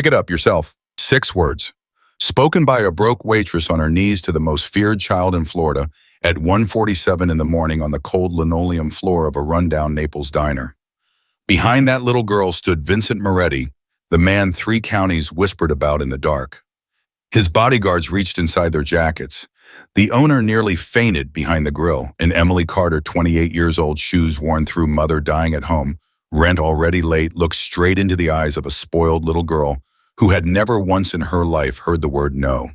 Pick it up yourself. 6 words. Spoken by a broke waitress on her knees to the most feared child in Florida at 1:47 in the morning on the cold linoleum floor of a rundown Naples diner. Behind that little girl stood Vincent Moretti, the man 3 counties whispered about in the dark. His bodyguards reached inside their jackets. The owner nearly fainted behind the grill, and Emily Carter, 28 years old, shoes worn through, mother dying at home, rent already late, looked straight into the eyes of a spoiled little girl who had never once in her life heard the word no.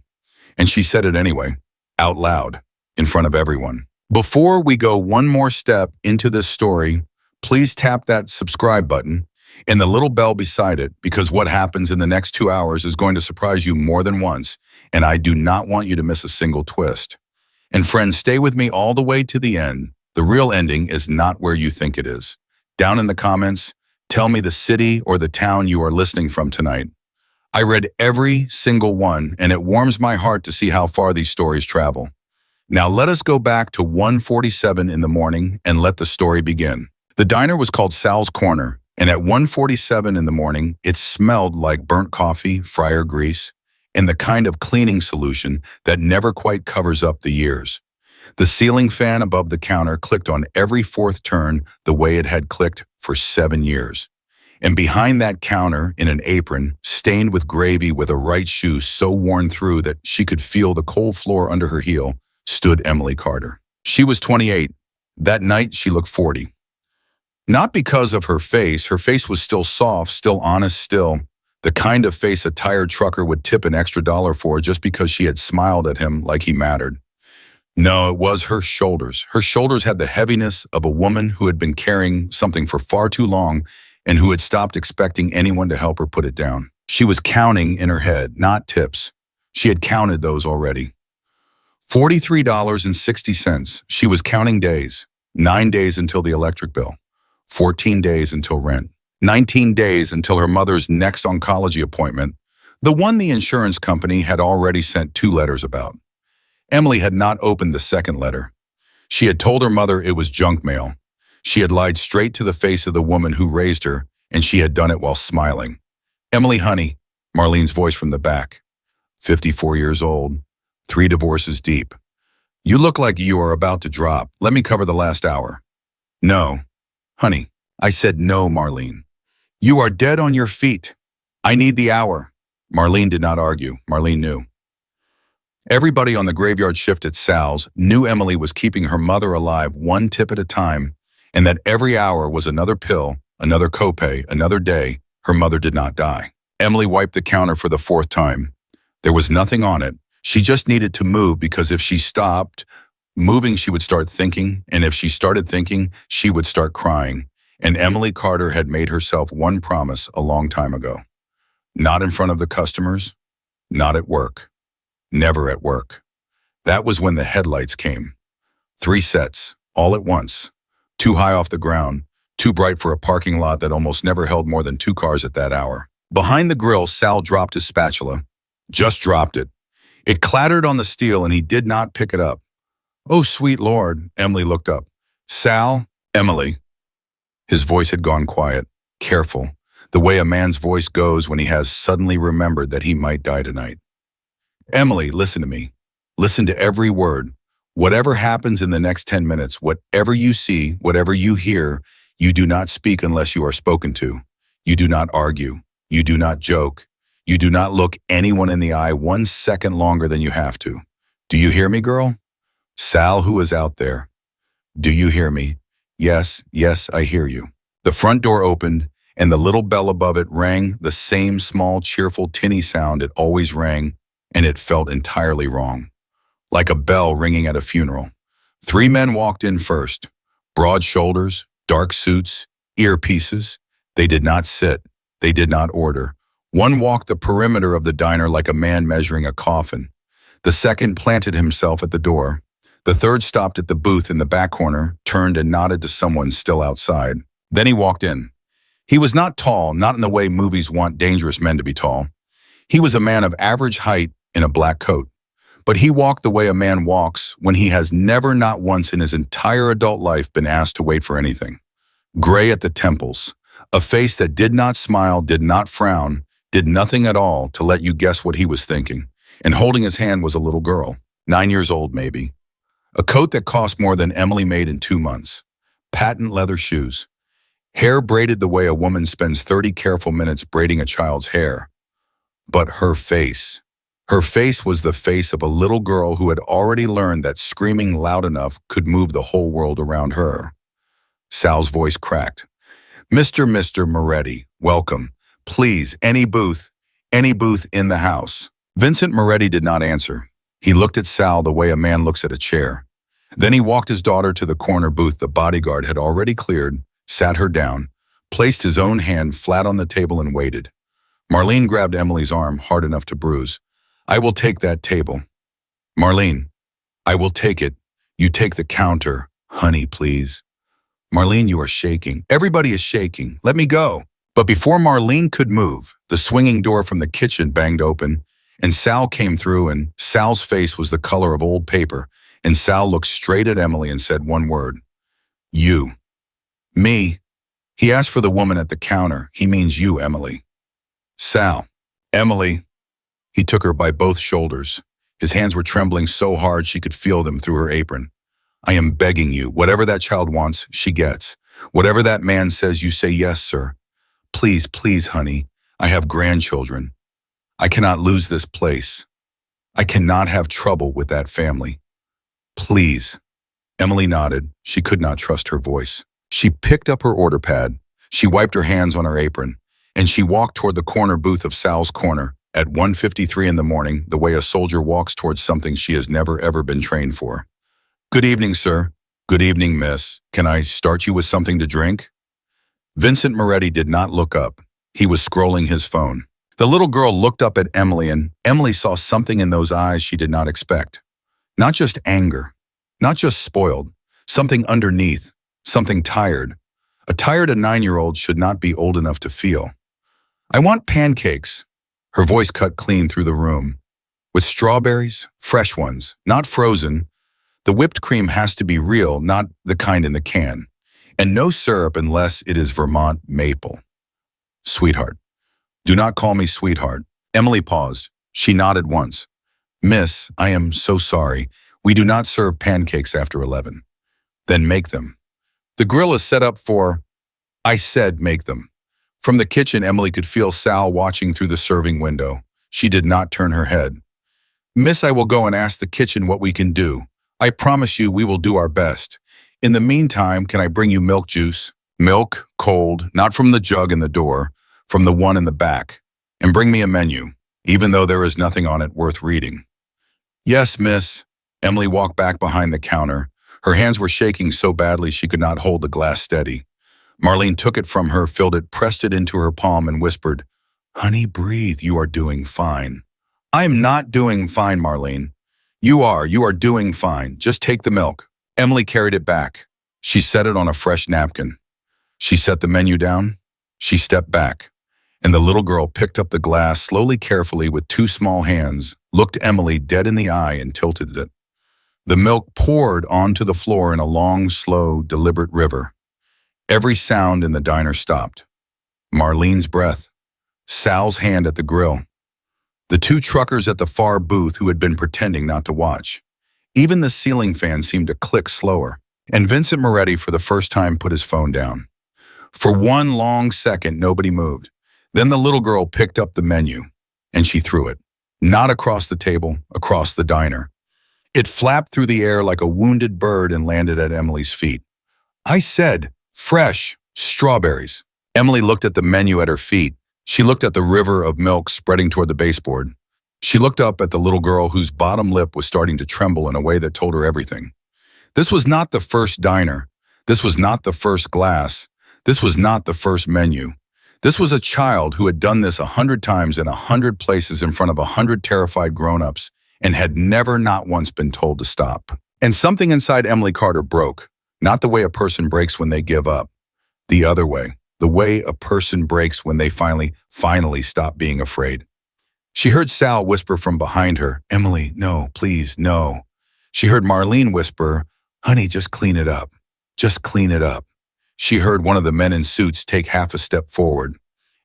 And she said it anyway, out loud, in front of everyone. Before we go one more step into this story, please tap that subscribe button and the little bell beside it, because what happens in the next 2 hours is going to surprise you more than once, and I do not want you to miss a single twist. And friends, stay with me all the way to the end. The real ending is not where you think it is. Down in the comments, tell me the city or the town you are listening from tonight. I read every single one, and it warms my heart to see how far these stories travel. Now let us go back to 1:47 in the morning and let the story begin. The diner was called Sal's Corner, and at 1:47 in the morning, it smelled like burnt coffee, fryer grease, and the kind of cleaning solution that never quite covers up the years. The ceiling fan above the counter clicked on every 4th turn the way it had clicked for 7 years. And behind that counter, in an apron, stained with gravy with a right shoe so worn through that she could feel the cold floor under her heel, stood Emily Carter. She was 28. That night, she looked 40. Not because of her face was still soft, still honest, still the kind of face a tired trucker would tip an extra $1 for just because she had smiled at him like he mattered. No, it was her shoulders. Her shoulders had the heaviness of a woman who had been carrying something for far too long and who had stopped expecting anyone to help her put it down. She was counting in her head, not tips. She had counted those already. $43.60. She was counting days. 9 days until the electric bill. 14 days until rent. 19 days until her mother's next oncology appointment, the one the insurance company had already sent 2 letters about. Emily had not opened the second letter. She had told her mother it was junk mail. She had lied straight to the face of the woman who raised her, and she had done it while smiling. Emily, honey, Marlene's voice from the back. 54 years old, 3 divorces deep. You look like you are about to drop. Let me cover the last hour. No, honey. I said no, Marlene. You are dead on your feet. I need the hour. Marlene did not argue. Marlene knew. Everybody on the graveyard shift at Sal's knew Emily was keeping her mother alive 1 tip at a time, and that every hour was another pill, another copay, another day her mother did not die. Emily wiped the counter for the 4th time. There was nothing on it. She just needed to move, because if she stopped moving, she would start thinking, and if she started thinking, she would start crying. And Emily Carter had made herself one promise a long time ago. Not in front of the customers, not at work, never at work. That was when the headlights came. 3 sets, all at once. Too high off the ground, too bright for a parking lot that almost never held more than 2 cars at that hour. Behind the grill, Sal dropped his spatula. Just dropped it. It clattered on the steel, and he did not pick it up. Oh, sweet Lord, Emily looked up. Sal, Emily. His voice had gone quiet, careful, the way a man's voice goes when he has suddenly remembered that he might die tonight. Emily, listen to me. Listen to every word. Whatever happens in the next 10 minutes, whatever you see, whatever you hear, you do not speak unless you are spoken to. You do not argue. You do not joke. You do not look anyone in the eye 1 second longer than you have to. Do you hear me, girl? Sal, who is out there. Do you hear me? Yes, yes, I hear you. The front door opened, and the little bell above it rang the same small, cheerful, tinny sound it always rang, and it felt entirely wrong. Like a bell ringing at a funeral. 3 men walked in first. Broad shoulders, dark suits, earpieces. They did not sit. They did not order. One walked the perimeter of the diner like a man measuring a coffin. The second planted himself at the door. The third stopped at the booth in the back corner, turned and nodded to someone still outside. Then he walked in. He was not tall, not in the way movies want dangerous men to be tall. He was a man of average height in a black coat. But he walked the way a man walks when he has never, not once in his entire adult life, been asked to wait for anything. Gray at the temples, a face that did not smile, did not frown, did nothing at all to let you guess what he was thinking. And holding his hand was a little girl, 9 years old maybe. A coat that cost more than Emily made in 2 months. Patent leather shoes. Hair braided the way a woman spends 30 careful minutes braiding a child's hair. But her face. Her face was the face of a little girl who had already learned that screaming loud enough could move the whole world around her. Sal's voice cracked. Mr. Moretti, welcome. Please, any booth in the house. Vincent Moretti did not answer. He looked at Sal the way a man looks at a chair. Then he walked his daughter to the corner booth the bodyguard had already cleared, sat her down, placed his own hand flat on the table and waited. Marlene grabbed Emily's arm hard enough to bruise. I will take that table. Marlene, I will take it. You take the counter. Honey, please. Marlene, you are shaking. Everybody is shaking. Let me go. But before Marlene could move, the swinging door from the kitchen banged open, and Sal came through, and Sal's face was the color of old paper, and Sal looked straight at Emily and said one word. You. Me. He asked for the woman at the counter. He means you, Emily. Sal. Emily. He took her by both shoulders. His hands were trembling so hard she could feel them through her apron. I am begging you, whatever that child wants, she gets. Whatever that man says, you say yes, sir. Please, please, honey. I have grandchildren. I cannot lose this place. I cannot have trouble with that family. Please. Emily nodded. She could not trust her voice. She picked up her order pad. She wiped her hands on her apron, and she walked toward the corner booth of Sal's corner at 1:53 in the morning, the way a soldier walks towards something she has never ever been trained for. Good evening, sir. Good evening, miss. Can I start you with something to drink? Vincent Moretti did not look up. He was scrolling his phone. The little girl looked up at Emily, and Emily saw something in those eyes she did not expect. Not just anger, not just spoiled, something underneath, something tired. A tired 9-year-old should not be old enough to feel. I want pancakes. Her voice cut clean through the room. With strawberries, fresh ones, not frozen. The whipped cream has to be real, not the kind in the can. And no syrup unless it is Vermont maple. Sweetheart. Do not call me sweetheart. Emily paused. She nodded once. Miss, I am so sorry. We do not serve pancakes after 11. Then make them. The grill is set up for... I said make them. From the kitchen, Emily could feel Sal watching through the serving window. She did not turn her head. Miss, I will go and ask the kitchen what we can do. I promise you we will do our best. In the meantime, can I bring you milk juice? Milk, cold, not from the jug in the door, from the one in the back. And bring me a menu, even though there is nothing on it worth reading. Yes, miss. Emily walked back behind the counter. Her hands were shaking so badly she could not hold the glass steady. Marlene took it from her, filled it, pressed it into her palm, and whispered, Honey, breathe. You are doing fine. I am not doing fine, Marlene. You are doing fine. Just take the milk. Emily carried it back. She set it on a fresh napkin. She set the menu down. She stepped back, and the little girl picked up the glass slowly, carefully, with 2 small hands, looked Emily dead in the eye, and tilted it. The milk poured onto the floor in a long, slow, deliberate river. Every sound in the diner stopped. Marlene's breath. Sal's hand at the grill. The 2 truckers at the far booth who had been pretending not to watch. Even the ceiling fan seemed to click slower, and Vincent Moretti for the first time put his phone down. For one long second, nobody moved. Then the little girl picked up the menu, and she threw it. Not across the table, across the diner. It flapped through the air like a wounded bird and landed at Emily's feet. I said, fresh strawberries. Emily looked at the menu at her feet. She looked at the river of milk spreading toward the baseboard. She looked up at the little girl whose bottom lip was starting to tremble in a way that told her everything. This was not the first diner. This was not the first glass. This was not the first menu. This was a child who had done this 100 times in 100 places in front of 100 terrified grown-ups and had never, not once, been told to stop. And something inside Emily Carter broke. Not the way a person breaks when they give up. The other way. The way a person breaks when they finally stop being afraid. She heard Sal whisper from behind her, Emily, no, please, no. She heard Marlene whisper, honey, just clean it up. Just clean it up. She heard one of the men in suits take half a step forward.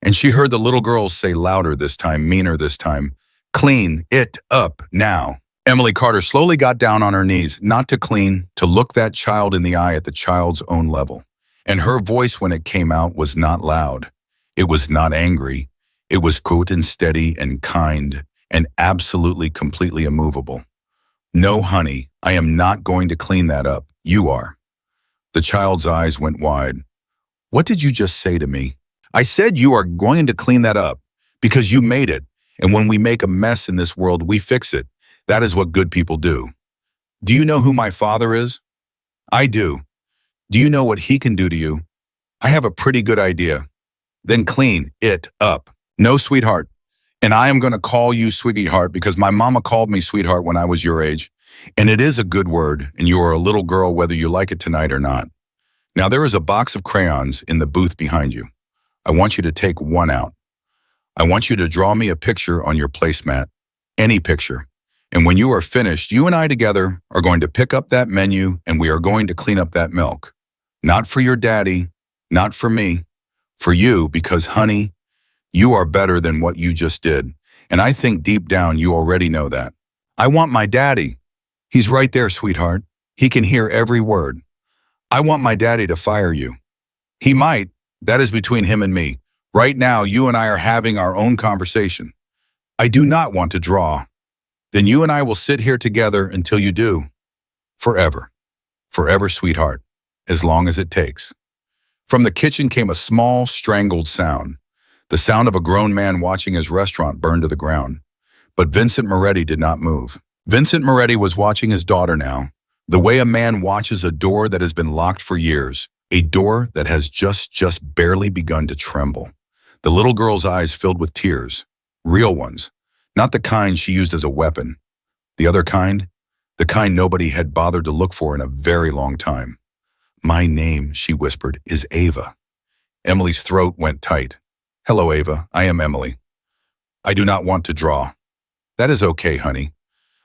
And she heard the little girls say louder this time, meaner this time, "Clean it up now." Emily Carter slowly got down on her knees, not to clean, to look that child in the eye at the child's own level. And her voice when it came out was not loud. It was not angry. It was quiet and steady and kind and absolutely completely immovable. "No, honey, I am not going to clean that up. You are." The child's eyes went wide. "What did you just say to me?" "I said you are going to clean that up because you made it. And when we make a mess in this world, we fix it. That is what good people do." "Do you know who my father is?" "I do." "Do you know what he can do to you?" "I have a pretty good idea." "Then clean it up." "No, sweetheart. And I am going to call you sweetheart because my mama called me sweetheart when I was your age. And it is a good word, and you are a little girl whether you like it tonight or not. Now there is a box of crayons in the booth behind you. I want you to take one out. I want you to draw me a picture on your placemat, any picture. And when you are finished, you and I together are going to pick up that menu and we are going to clean up that milk. Not for your daddy, not for me, for you, because honey, you are better than what you just did. And I think deep down you already know that. I want my daddy. He's right there, sweetheart. He can hear every word. I want my daddy to fire you. He might. That is between him and me. Right now, you and I are having our own conversation. I do not want to draw. Then you and I will sit here together until you do. Forever. Forever, sweetheart. As long as it takes. From the kitchen came a small, strangled sound. The sound of a grown man watching his restaurant burn to the ground. But Vincent Moretti did not move. Vincent Moretti was watching his daughter now, the way a man watches a door that has been locked for years, a door that has just barely begun to tremble. The little girl's eyes filled with tears, real ones, not the kind she used as a weapon. The other kind, the kind nobody had bothered to look for in a very long time. "My name," she whispered, "is Ava." Emily's throat went tight. "Hello, Ava. I am Emily. I do not want to draw." "That is okay, honey.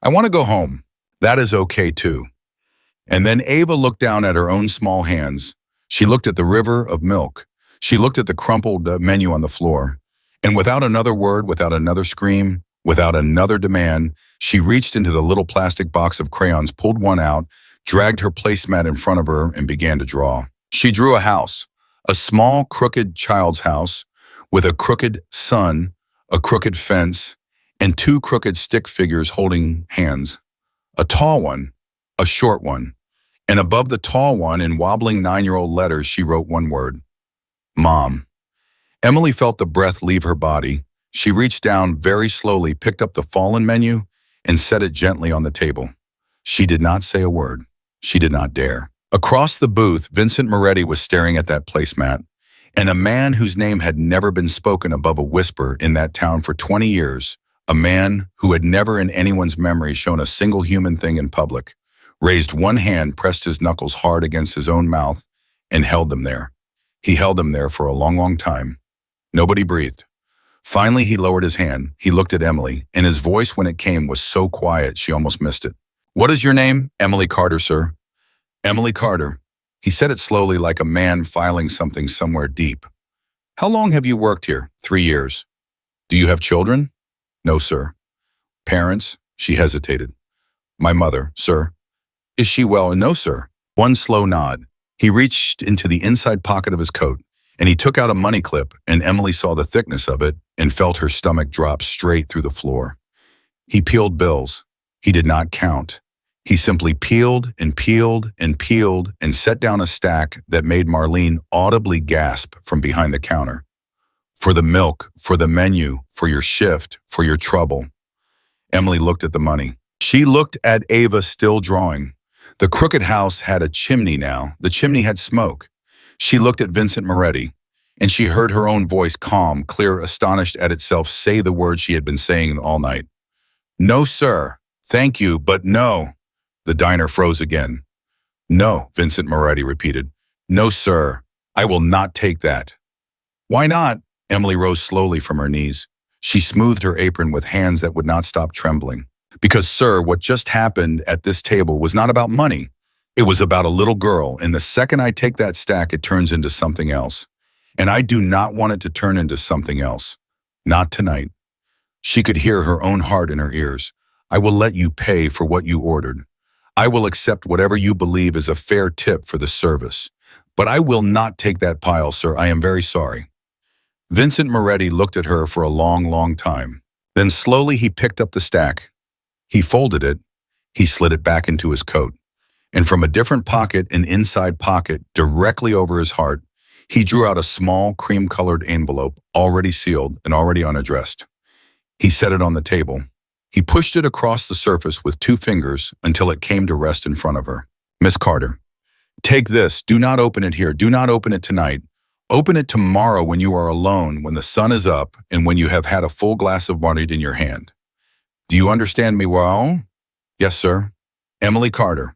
I want to go home." "That is okay, too." And then Ava looked down at her own small hands. She looked at the river of milk. She looked at the crumpled menu on the floor. And without another word, without another scream, without another demand, she reached into the little plastic box of crayons, pulled one out, dragged her placemat in front of her, and began to draw. She drew a house, a small, crooked child's house, with a crooked sun, a crooked fence, and two crooked stick figures holding hands. A tall one, a short one, and above the tall one, in wobbling 9-year-old letters, she wrote one word: Mom. Emily felt the breath leave her body. She reached down very slowly, picked up the fallen menu, and set it gently on the table. She did not say a word. She did not dare. Across the booth, Vincent Moretti was staring at that placemat, and a man whose name had never been spoken above a whisper in that town for 20 years, a man who had never in anyone's memory shown a single human thing in public, raised one hand, pressed his knuckles hard against his own mouth, and held them there. He held them there for a long, long time. Nobody breathed. Finally, he lowered his hand. He looked at Emily, and his voice when it came was so quiet she almost missed it. What is your name? Emily Carter, sir. Emily Carter. He said it slowly like a man filing something somewhere deep. How long have you worked here? 3 years. Do you have children? No, sir. Parents? She hesitated. My mother, sir. Is she well? No, sir. One slow nod. He reached into the inside pocket of his coat, and he took out a money clip, and Emily saw the thickness of it and felt her stomach drop straight through the floor. He peeled bills. He did not count. He simply peeled and peeled and peeled and set down a stack that made Marlene audibly gasp from behind the counter. For the milk, for the menu, for your shift, for your trouble. Emily looked at the money. She looked at Ava still drawing. The crooked house had a chimney now. The chimney had smoke. She looked at Vincent Moretti, and she heard her own voice, calm, clear, astonished at itself, say the words she had been saying all night. No, sir. Thank you, but no. The diner froze again. No, Vincent Moretti repeated. No, sir. I will not take that. Why not? Emily rose slowly from her knees. She smoothed her apron with hands that would not stop trembling. Because, sir, what just happened at this table was not about money. It was about a little girl, and the second I take that stack, it turns into something else. And I do not want it to turn into something else. Not tonight. She could hear her own heart in her ears. I will let you pay for what you ordered. I will accept whatever you believe is a fair tip for the service. But I will not take that pile, sir. I am very sorry. Vincent Moretti looked at her for a long, long time. Then slowly he picked up the stack. He folded it. He slid it back into his coat. And from a different pocket, an inside pocket, directly over his heart, he drew out a small cream-colored envelope, already sealed and already unaddressed. He set it on the table. He pushed it across the surface with 2 fingers until it came to rest in front of her. Miss Carter, take this. Do not open it here. Do not open it tonight. Open it tomorrow when you are alone, when the sun is up, and when you have had a full glass of wine in your hand. Do you understand me well? Yes, sir. Emily Carter.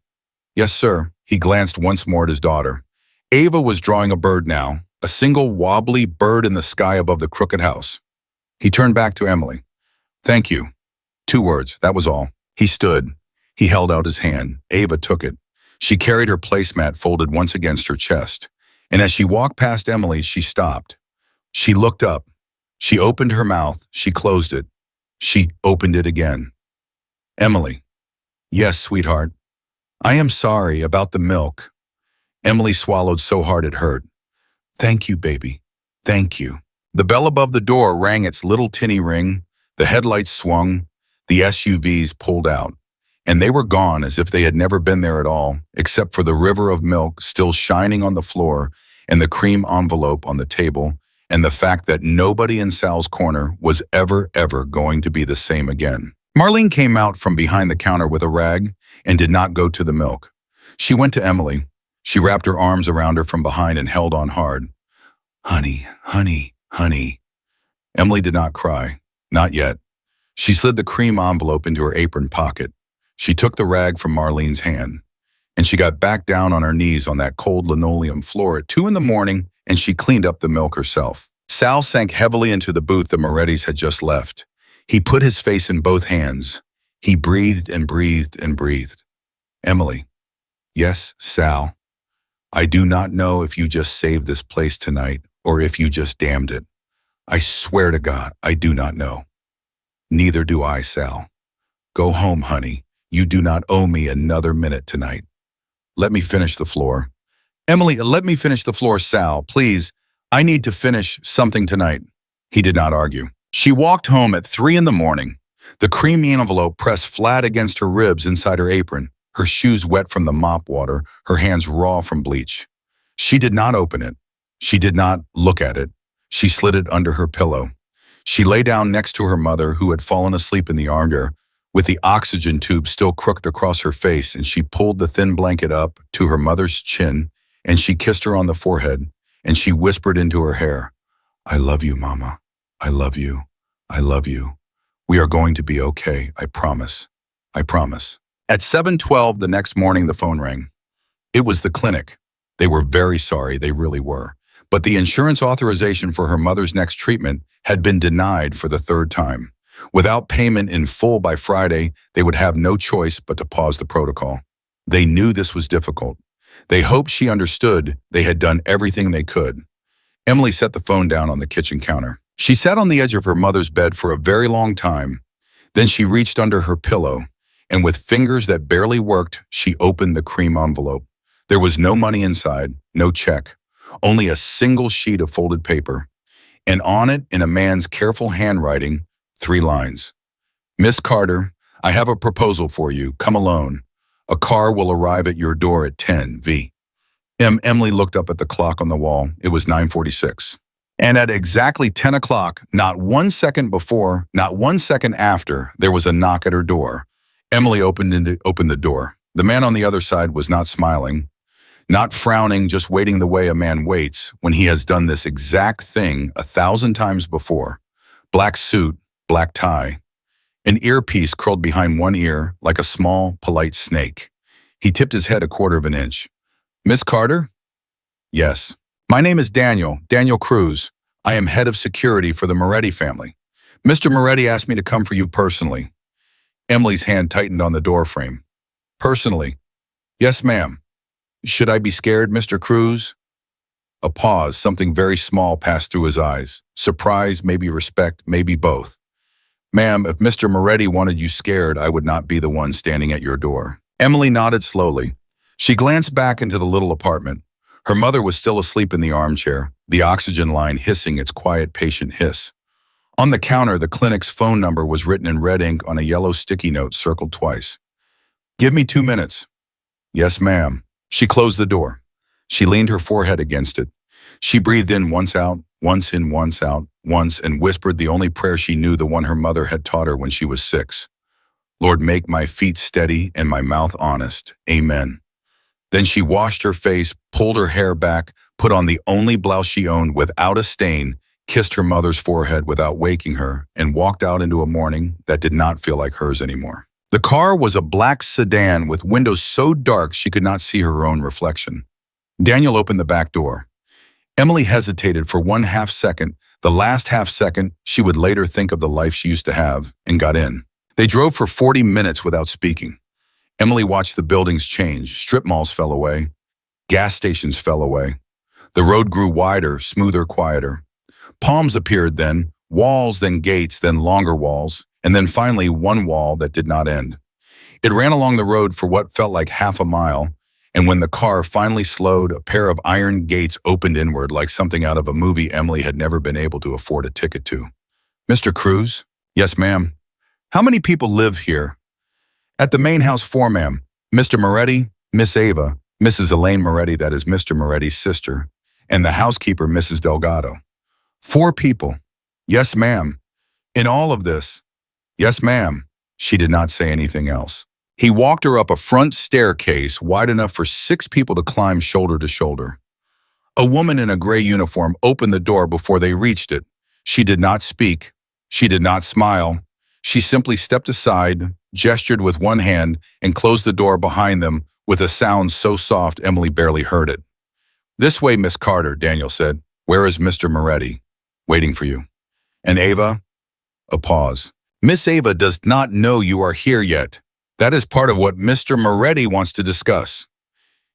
Yes, sir. He glanced once more at his daughter. Ava was drawing a bird now, a single wobbly bird in the sky above the crooked house. He turned back to Emily. Thank you. 2 words, that was all. He stood. He held out his hand. Ava took it. She carried her placemat folded once against her chest. And as she walked past Emily, she stopped. She looked up. She opened her mouth. She closed it. She opened it again. Emily. Yes, sweetheart. I am sorry about the milk. Emily swallowed so hard it hurt. Thank you, baby. Thank you. The bell above the door rang its little tinny ring. The headlights swung. The SUVs pulled out. And they were gone as if they had never been there at all, except for the river of milk still shining on the floor and the cream envelope on the table, and the fact that nobody in Sal's corner was ever going to be the same again. Marlene came out from behind the counter with a rag and did not go to the milk. She went to Emily. She wrapped her arms around her from behind and held on hard. Honey, honey, honey. Emily did not cry. Not yet. She slid the cream envelope into her apron pocket. She took the rag from Marlene's hand, and she got back down on her knees on that cold linoleum floor at 2 a.m, and she cleaned up the milk herself. Sal sank heavily into the booth the Morettis had just left. He put his face in both hands. He breathed and breathed and breathed. Emily. Yes, Sal. I do not know if you just saved this place tonight or if you just damned it. I swear to God, I do not know. Neither do I, Sal. Go home, honey. You do not owe me another minute tonight. Let me finish the floor. Emily, let me finish the floor, Sal, please. I need to finish something tonight. He did not argue. She walked home at 3 a.m, the creamy envelope pressed flat against her ribs inside her apron, her shoes wet from the mop water, her hands raw from bleach. She did not open it. She did not look at it. She slid it under her pillow. She lay down next to her mother, who had fallen asleep in the armchair, with the oxygen tube still crooked across her face, and she pulled the thin blanket up to her mother's chin, and she kissed her on the forehead, and she whispered into her hair, I love you, Mama. I love you. I love you. We are going to be okay, I promise. I promise. At 7:12 the next morning, the phone rang. It was the clinic. They were very sorry, they really were. But the insurance authorization for her mother's next treatment had been denied for the 3rd time. Without payment in full by Friday, they would have no choice but to pause the protocol. They knew this was difficult. They hoped she understood they had done everything they could. Emily set the phone down on the kitchen counter. She sat on the edge of her mother's bed for a very long time. Then she reached under her pillow, and with fingers that barely worked, she opened the cream envelope. There was no money inside, no check, only a single sheet of folded paper. And on it, in a man's careful handwriting, 3 lines. Miss Carter, I have a proposal for you. Come alone. A car will arrive at your door at 10 v. Emily looked up at the clock on the wall. It was 9:46. And at exactly 10 o'clock, not 1 second before, not 1 second after, there was a knock at her door. Emily opened the door. The man on the other side was not smiling, not frowning, just waiting the way a man waits when he has done this exact thing 1,000 times before. Black suit, black tie. An earpiece curled behind one ear like a small, polite snake. He tipped his head 1/4 of an inch. Miss Carter? Yes. My name is Daniel Cruz. I am head of security for the Moretti family. Mr. Moretti asked me to come for you personally. Emily's hand tightened on the door frame. Personally? Yes, ma'am. Should I be scared, Mr. Cruz? A pause, something very small passed through his eyes. Surprise, maybe respect, maybe both. Ma'am, if Mr. Moretti wanted you scared, I would not be the one standing at your door. Emily nodded slowly. She glanced back into the little apartment. Her mother was still asleep in the armchair, the oxygen line hissing its quiet, patient hiss. On the counter, the clinic's phone number was written in red ink on a yellow sticky note circled twice. Give me 2 minutes. Yes, ma'am. She closed the door. She leaned her forehead against it. She breathed in, once out, once in, once out, once, and whispered the only prayer she knew, the one her mother had taught her when she was 6. Lord, make my feet steady and my mouth honest. Amen. Then she washed her face, pulled her hair back, put on the only blouse she owned without a stain, kissed her mother's forehead without waking her, and walked out into a morning that did not feel like hers anymore. The car was a black sedan with windows so dark she could not see her own reflection. Daniel opened the back door. Emily hesitated for 1/2 second, the last half second she would later think of the life she used to have, and got in. They drove for 40 minutes without speaking. Emily watched the buildings change. Strip malls fell away. Gas stations fell away. The road grew wider, smoother, quieter. Palms appeared then, walls, then gates, then longer walls, and then finally one wall that did not end. It ran along the road for what felt like half a mile, and when the car finally slowed, a pair of iron gates opened inward like something out of a movie Emily had never been able to afford a ticket to. Mr. Cruz? Yes, ma'am. How many people live here? At the main house, 4, ma'am. Mr. Moretti, Miss Ava, Mrs. Elaine Moretti, that is Mr. Moretti's sister, and the housekeeper, Mrs. Delgado. 4 people. Yes, ma'am. In all of this? Yes, ma'am. She did not say anything else. He walked her up a front staircase wide enough for 6 people to climb shoulder to shoulder. A woman in a gray uniform opened the door before they reached it. She did not speak. She did not smile. She simply stepped aside, gestured with one hand, and closed the door behind them with a sound so soft Emily barely heard it. This way, Miss Carter, Daniel said. Where is Mr. Moretti? Waiting for you. And Ava? A pause. Miss Ava does not know you are here yet. That is part of what Mr. Moretti wants to discuss.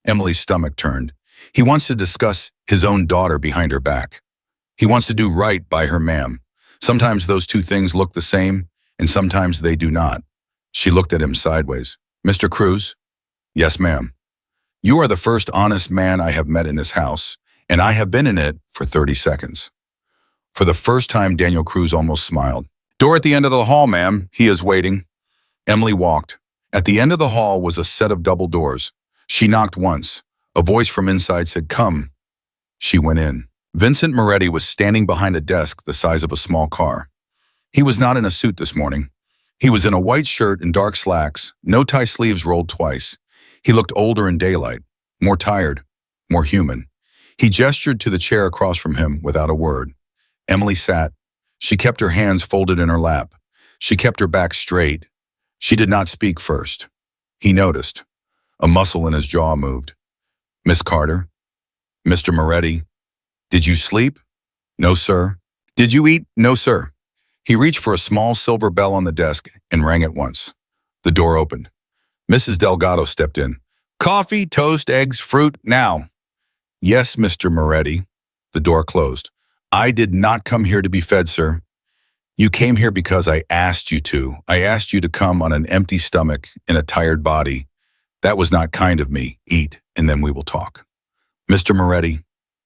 Emily's stomach turned. He wants to discuss his own daughter behind her back. He wants to do right by her, ma'am. Sometimes those two things look the same, and sometimes they do not. She looked at him sideways. Mr. Cruz? Yes, ma'am. You are the first honest man I have met in this house, and I have been in it for 30 seconds. For the first time, Daniel Cruz almost smiled. Door at the end of the hall, ma'am. He is waiting. Emily walked. At the end of the hall was a set of double doors. She knocked once. A voice from inside said, Come. She went in. Vincent Moretti was standing behind a desk the size of a small car. He was not in a suit this morning. He was in a white shirt and dark slacks, no tie sleeves rolled twice. He looked older in daylight, more tired, more human. He gestured to the chair across from him without a word. Emily sat. She kept her hands folded in her lap. She kept her back straight. She did not speak first. He noticed. A muscle in his jaw moved. Miss Carter? Mr. Moretti? Did you sleep? No, sir. Did you eat? No, sir. He reached for a small silver bell on the desk and rang it once. The door opened. Mrs. Delgado stepped in. Coffee, toast, eggs, fruit, now. Yes, Mr. Moretti. The door closed. I did not come here to be fed, sir. You came here because I asked you to. I asked you to come on an empty stomach in a tired body. That was not kind of me. Eat, and then we will talk. Mr. Moretti,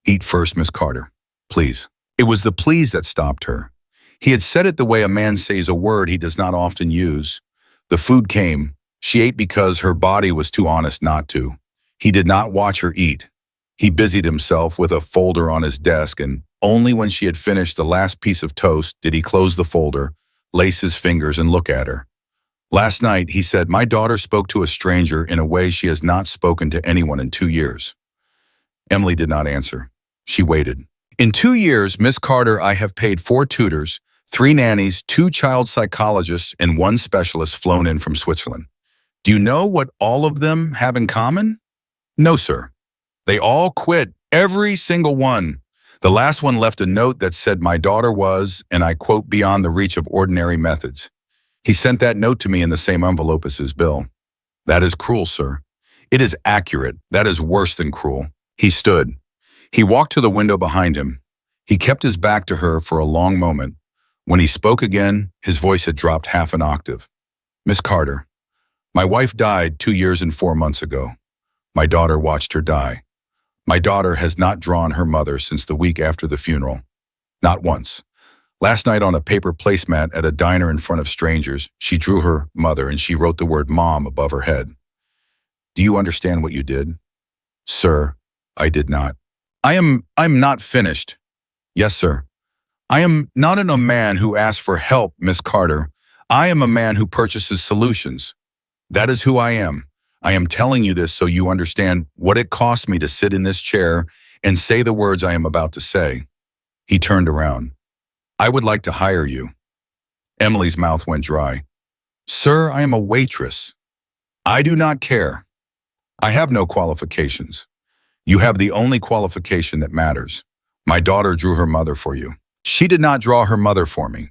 eat first, Miss Carter. Please. It was the please that stopped her. He had said it the way a man says a word he does not often use. The food came. She ate because her body was too honest not to. He did not watch her eat. He busied himself with a folder on his desk, and only when she had finished the last piece of toast did he close the folder, lace his fingers, and look at her. Last night, he said, my daughter spoke to a stranger in a way she has not spoken to anyone in 2 years. Emily did not answer. She waited. In 2 years, Miss Carter, I have paid 4 tutors, 3 nannies, 2 child psychologists, and 1 specialist flown in from Switzerland. Do you know what all of them have in common? No, sir. They all quit, every single one. The last one left a note that said my daughter was, and I quote, beyond the reach of ordinary methods. He sent that note to me in the same envelope as his bill. That is cruel, sir. It is accurate. That is worse than cruel. He stood. He walked to the window behind him. He kept his back to her for a long moment. When he spoke again, his voice had dropped half an octave. Miss Carter, my wife died 2 years and 4 months ago. My daughter watched her die. My daughter has not drawn her mother since the week after the funeral. Not once. Last night on a paper placemat at a diner in front of strangers, she drew her mother and she wrote the word mom above her head. Do you understand what you did? Sir, I did not. I'm not finished. Yes, sir. I am not a man who asks for help, Miss Carter. I am a man who purchases solutions. That is who I am. I am telling you this so you understand what it cost me to sit in this chair and say the words I am about to say. He turned around. I would like to hire you. Emily's mouth went dry. Sir, I am a waitress. I do not care. I have no qualifications. You have the only qualification that matters. My daughter drew her mother for you. She did not draw her mother for me.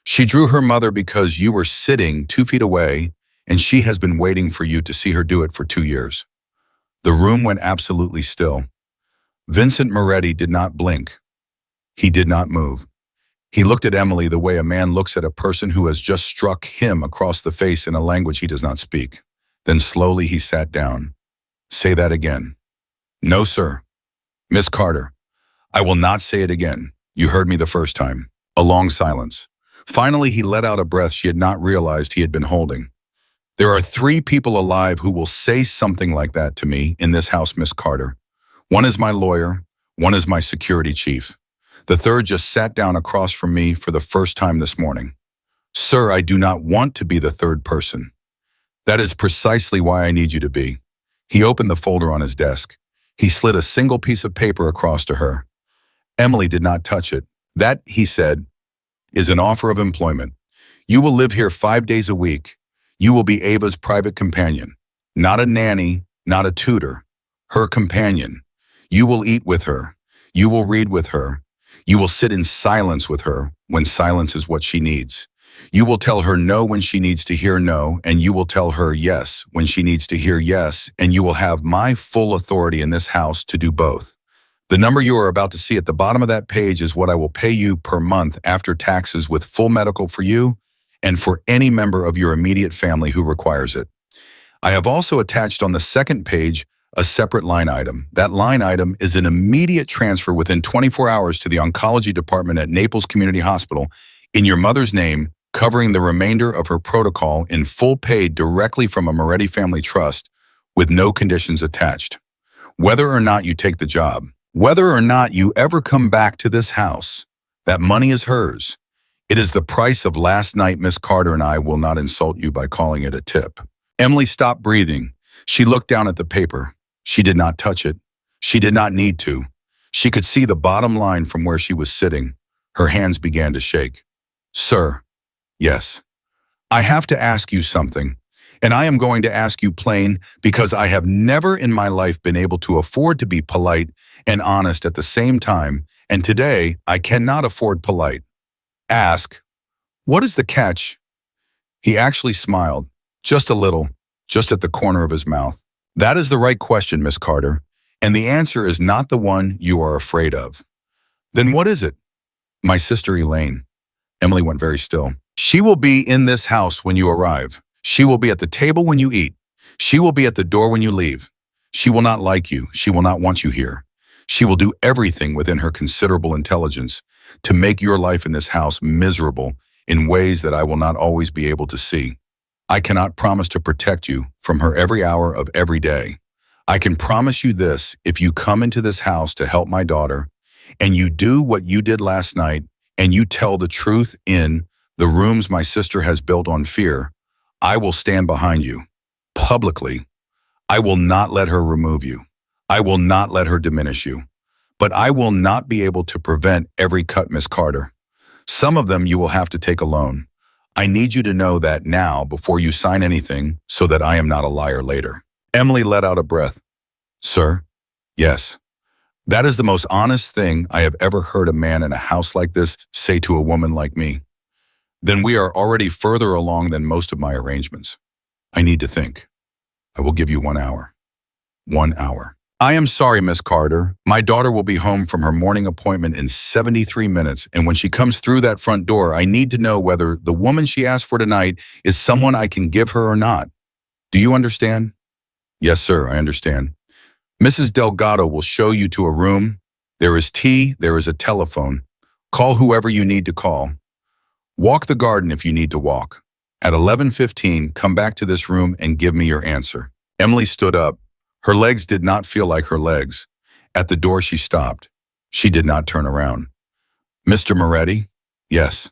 She drew her mother because you were sitting 2 feet away and she has been waiting for you to see her do it for 2 years. The room went absolutely still. Vincent Moretti did not blink. He did not move. He looked at Emily the way a man looks at a person who has just struck him across the face in a language he does not speak. Then slowly he sat down. Say that again. No, sir. Miss Carter, I will not say it again. You heard me the first time. A long silence. Finally, he let out a breath she had not realized he had been holding. There are 3 people alive who will say something like that to me in this house, Miss Carter. One is my lawyer. One is my security chief. The third just sat down across from me for the first time this morning. Sir, I do not want to be the third person. That is precisely why I need you to be. He opened the folder on his desk. He slid a single piece of paper across to her. Emily did not touch it. That, he said, is an offer of employment. You will live here 5 days a week. You will be Ava's private companion. Not a nanny, not a tutor. Her companion. You will eat with her. You will read with her. You will sit in silence with her when silence is what she needs. You will tell her no when she needs to hear no, and you will tell her yes when she needs to hear yes, and you will have my full authority in this house to do both. The number you are about to see at the bottom of that page is what I will pay you per month after taxes with full medical for you and for any member of your immediate family who requires it. I have also attached on the second page a separate line item. That line item is an immediate transfer within 24 hours to the oncology department at Naples Community Hospital in your mother's name, covering the remainder of her protocol in full pay directly from a Moretti family trust with no conditions attached. Whether or not you take the job, whether or not you ever come back to this house, that money is hers. It is the price of last night. Miss Carter and I will not insult you by calling it a tip. Emily stopped breathing. She looked down at the paper. She did not touch it. She did not need to. She could see the bottom line from where she was sitting. Her hands began to shake. Sir, yes. I have to ask you something, and I am going to ask you plain because I have never in my life been able to afford to be polite and honest at the same time, and today I cannot afford polite. Ask, what is the catch? He actually smiled, just a little, just at the corner of his mouth. That is the right question, Miss Carter, and the answer is not the one you are afraid of. Then what is it? My sister Elaine. Emily went very still. She will be in this house when you arrive. She will be at the table when you eat. She will be at the door when you leave. She will not like you. She will not want you here. She will do everything within her considerable intelligence to make your life in this house miserable in ways that I will not always be able to see. I cannot promise to protect you from her every hour of every day. I can promise you this: if you come into this house to help my daughter, and you do what you did last night, and you tell the truth in the rooms my sister has built on fear, I will stand behind you, publicly. I will not let her remove you. I will not let her diminish you. But I will not be able to prevent every cut, Miss Carter. Some of them you will have to take alone. I need you to know that now before you sign anything so that I am not a liar later. Emily let out a breath. Sir? Yes. That is the most honest thing I have ever heard a man in a house like this say to a woman like me. Then we are already further along than most of my arrangements. I need to think. I will give you 1 hour. 1 hour. I am sorry, Miss Carter. My daughter will be home from her morning appointment in 73 minutes, and when she comes through that front door, I need to know whether the woman she asked for tonight is someone I can give her or not. Do you understand? Yes, sir, I understand. Mrs. Delgado will show you to a room. There is tea, there is a telephone. Call whoever you need to call. Walk the garden if you need to walk. At 11:15, come back to this room and give me your answer. Emily stood up. Her legs did not feel like her legs. At the door, she stopped. She did not turn around. Mr. Moretti? Yes.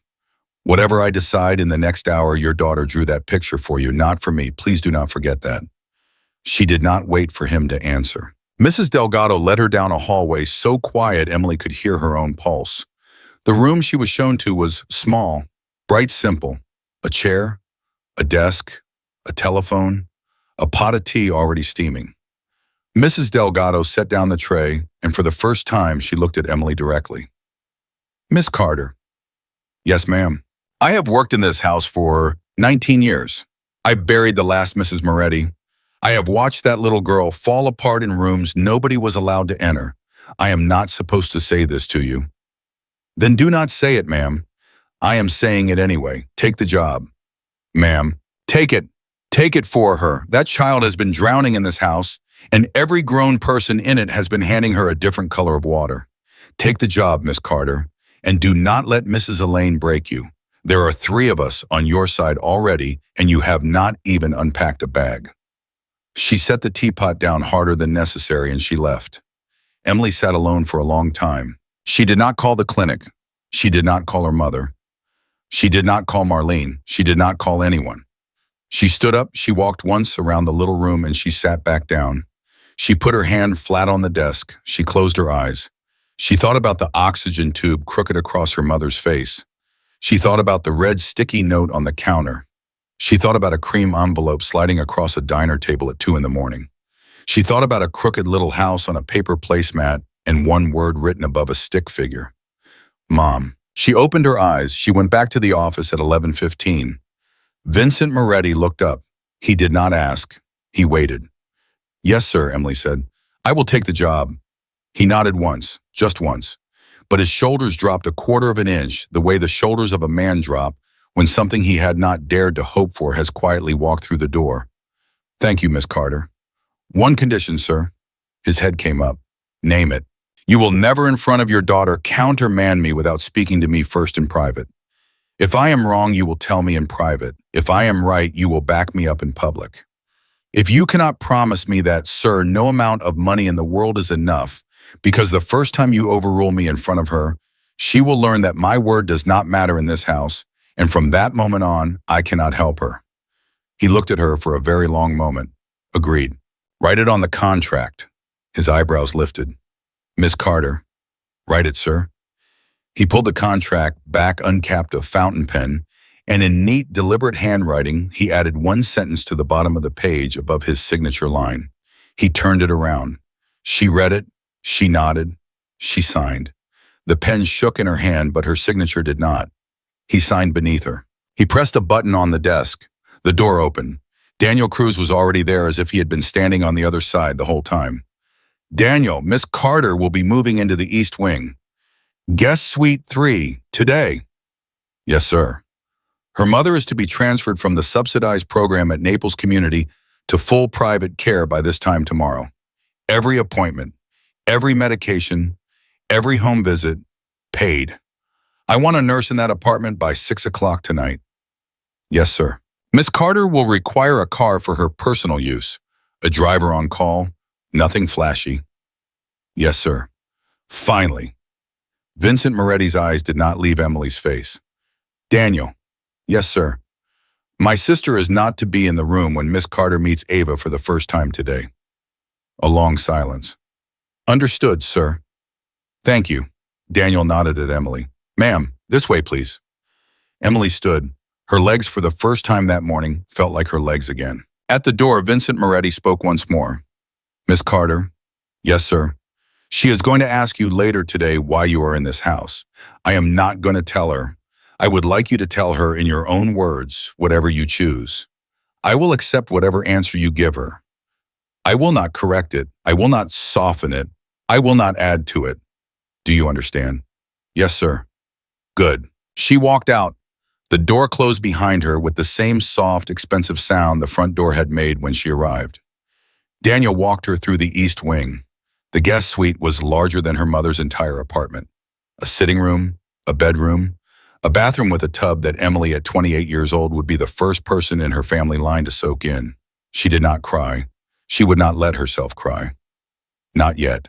Whatever I decide in the next hour, your daughter drew that picture for you, not for me. Please do not forget that. She did not wait for him to answer. Mrs. Delgado led her down a hallway so quiet Emily could hear her own pulse. The room she was shown to was small, bright simple. A chair, a desk, a telephone, a pot of tea already steaming. Mrs. Delgado set down the tray, and for the first time she looked at Emily directly. Miss Carter. Yes, ma'am. I have worked in this house for 19 years. I buried the last Mrs. Moretti. I have watched that little girl fall apart in rooms nobody was allowed to enter. I am not supposed to say this to you. Then do not say it, ma'am. I am saying it anyway. Take the job. Ma'am, take it. Take it for her. That child has been drowning in this house, and every grown person in it has been handing her a different color of water. Take the job, Miss Carter, and do not let Mrs. Elaine break you. There are 3 of us on your side already, and you have not even unpacked a bag. She set the teapot down harder than necessary and she left. Emily sat alone for a long time. She did not call the clinic. She did not call her mother. She did not call Marlene. She did not call anyone. She stood up, she walked once around the little room and she sat back down. She put her hand flat on the desk. She closed her eyes. She thought about the oxygen tube crooked across her mother's face. She thought about the red sticky note on the counter. She thought about a cream envelope sliding across a diner table at 2 in the morning. She thought about a crooked little house on a paper placemat and one word written above a stick figure. Mom. She opened her eyes. She went back to the office at 11:15. Vincent Moretti looked up. He did not ask. He waited. Yes, sir, Emily said. I will take the job. He nodded once, just once. But his shoulders dropped a quarter of an inch, the way the shoulders of a man drop when something he had not dared to hope for has quietly walked through the door. Thank you, Miss Carter. One condition, sir. His head came up. Name it. You will never in front of your daughter countermand me without speaking to me first in private. If I am wrong, you will tell me in private. If I am right, you will back me up in public. If you cannot promise me that, sir, no amount of money in the world is enough, because the first time you overrule me in front of her, she will learn that my word does not matter in this house, and from that moment on, I cannot help her. He looked at her for a very long moment. Agreed. Write it on the contract. His eyebrows lifted. Miss Carter. Write it, sir. He pulled the contract back, uncapped a fountain pen, and in neat, deliberate handwriting, he added one sentence to the bottom of the page above his signature line. He turned it around. She read it. She nodded. She signed. The pen shook in her hand, but her signature did not. He signed beneath her. He pressed a button on the desk. The door opened. Daniel Cruz was already there as if he had been standing on the other side the whole time. Daniel, Miss Carter will be moving into the East Wing. Guest Suite 3, today. Yes, sir. Her mother is to be transferred from the subsidized program at Naples Community to full private care by this time tomorrow. Every appointment, every medication, every home visit, paid. I want a nurse in that apartment by 6 o'clock tonight. Yes, sir. Miss Carter will require a car for her personal use. A driver on call, nothing flashy. Yes, sir. Finally. Vincent Moretti's eyes did not leave Emily's face. Daniel. Yes, sir. My sister is not to be in the room when Miss Carter meets Ava for the first time today. A long silence. Understood, sir. Thank you. Daniel nodded at Emily. Ma'am, this way, please. Emily stood. Her legs for the first time that morning felt like her legs again. At the door, Vincent Moretti spoke once more. Miss Carter. Yes, sir. She is going to ask you later today why you are in this house. I am not going to tell her. I would like you to tell her in your own words, whatever you choose. I will accept whatever answer you give her. I will not correct it. I will not soften it. I will not add to it. Do you understand? Yes, sir. Good. She walked out. The door closed behind her with the same soft, expensive sound the front door had made when she arrived. Daniel walked her through the east wing. The guest suite was larger than her mother's entire apartment. A sitting room, a bedroom, a bathroom with a tub that Emily at 28 years old would be the first person in her family line to soak in. She did not cry. She would not let herself cry. Not yet.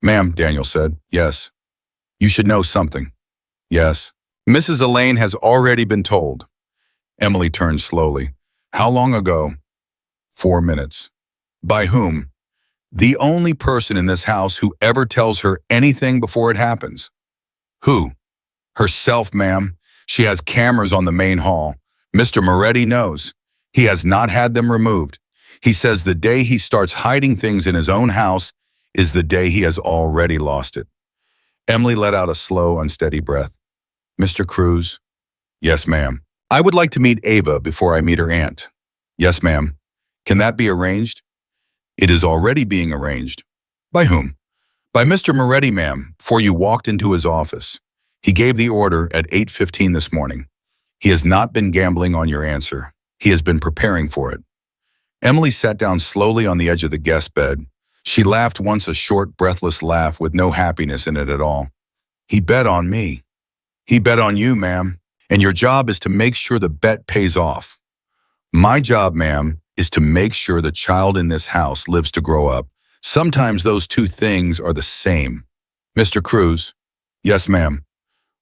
Ma'am, Daniel said. Yes. You should know something. Yes. Mrs. Elaine has already been told. Emily turned slowly. How long ago? 4 minutes. By whom? The only person in this house who ever tells her anything before it happens. Who? Herself, ma'am. She has cameras on the main hall. Mr. Moretti knows. He has not had them removed. He says the day he starts hiding things in his own house is the day he has already lost it. Emily let out a slow, unsteady breath. Mr. Cruz? Yes, ma'am. I would like to meet Ava before I meet her aunt. Yes, ma'am. Can that be arranged? It is already being arranged. By whom? By Mr. Moretti, ma'am, before you walked into his office. He gave the order at 8:15 this morning. He has not been gambling on your answer. He has been preparing for it. Emily sat down slowly on the edge of the guest bed. She laughed once, a short, breathless laugh with no happiness in it at all. He bet on me. He bet on you, ma'am, and your job is to make sure the bet pays off. My job, ma'am, is to make sure the child in this house lives to grow up. Sometimes those two things are the same. Mr. Cruz? Yes, ma'am.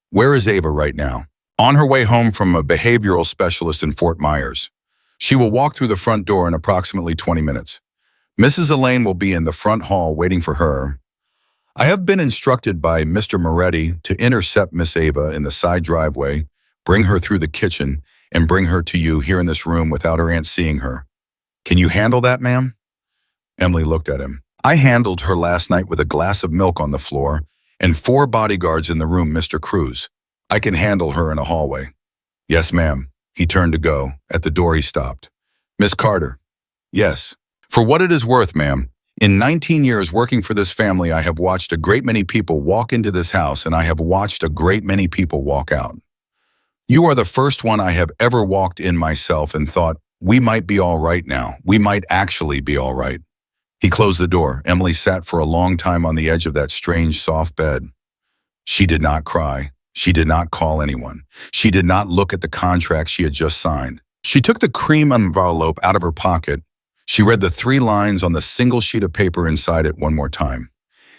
Where is Ava right now? On her way home from a behavioral specialist in Fort Myers. She will walk through the front door in approximately 20 minutes. Mrs. Elaine will be in the front hall waiting for her. I have been instructed by Mr. Moretti to intercept Miss Ava in the side driveway, bring her through the kitchen, and bring her to you here in this room without her aunt seeing her. Can you handle that, ma'am? Emily looked at him. I handled her last night with a glass of milk on the floor and 4 bodyguards in the room, Mr. Cruz. I can handle her in a hallway. Yes, ma'am. He turned to go. At the door, he stopped. Miss Carter. Yes. For what it is worth, ma'am, in 19 years working for this family, I have watched a great many people walk into this house, and I have watched a great many people walk out. You are the first one I have ever walked in myself and thought, we might be all right now. We might actually be all right. He closed the door. Emily sat for a long time on the edge of that strange, soft bed. She did not cry. She did not call anyone. She did not look at the contract she had just signed. She took the cream envelope out of her pocket. She read the 3 lines on the single sheet of paper inside it one more time.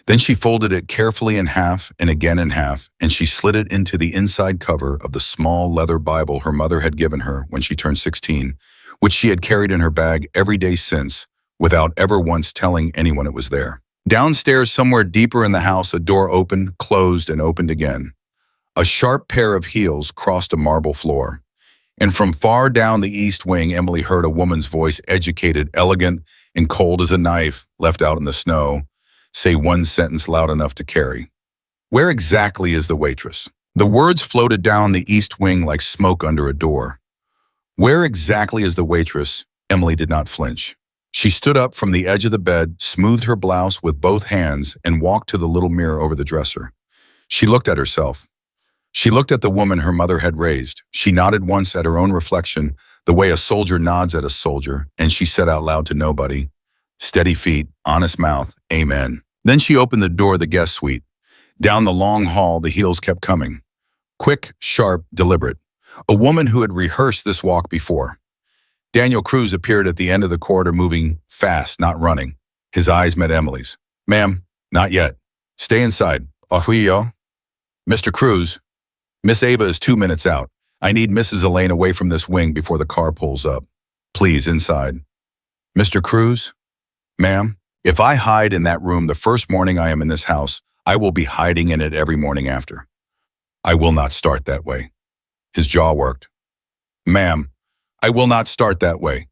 Then she folded it carefully in half and again in half, and she slid it into the inside cover of the small leather Bible her mother had given her when she turned 16, which she had carried in her bag every day since, without ever once telling anyone it was there. Downstairs, somewhere deeper in the house, a door opened, closed, and opened again. A sharp pair of heels crossed a marble floor. And from far down the east wing, Emily heard a woman's voice, educated, elegant, and cold as a knife left out in the snow, say one sentence loud enough to carry. Where exactly is the waitress? The words floated down the east wing like smoke under a door. Where exactly is the waitress? Emily did not flinch. She stood up from the edge of the bed, smoothed her blouse with both hands, and walked to the little mirror over the dresser. She looked at herself. She looked at the woman her mother had raised. She nodded once at her own reflection, the way a soldier nods at a soldier, and she said out loud to nobody, steady feet, honest mouth, amen. Then she opened the door of the guest suite. Down the long hall, the heels kept coming. Quick, sharp, deliberate. A woman who had rehearsed this walk before. Daniel Cruz appeared at the end of the corridor, moving fast, not running. His eyes met Emily's. Ma'am, not yet. Stay inside. Ojuyo. Mr. Cruz. Miss Ava is 2 minutes out. I need Mrs. Elaine away from this wing before the car pulls up. Please, inside. Mr. Cruz? Ma'am, if I hide in that room the first morning I am in this house, I will be hiding in it every morning after. I will not start that way. His jaw worked. Ma'am, I will not start that way.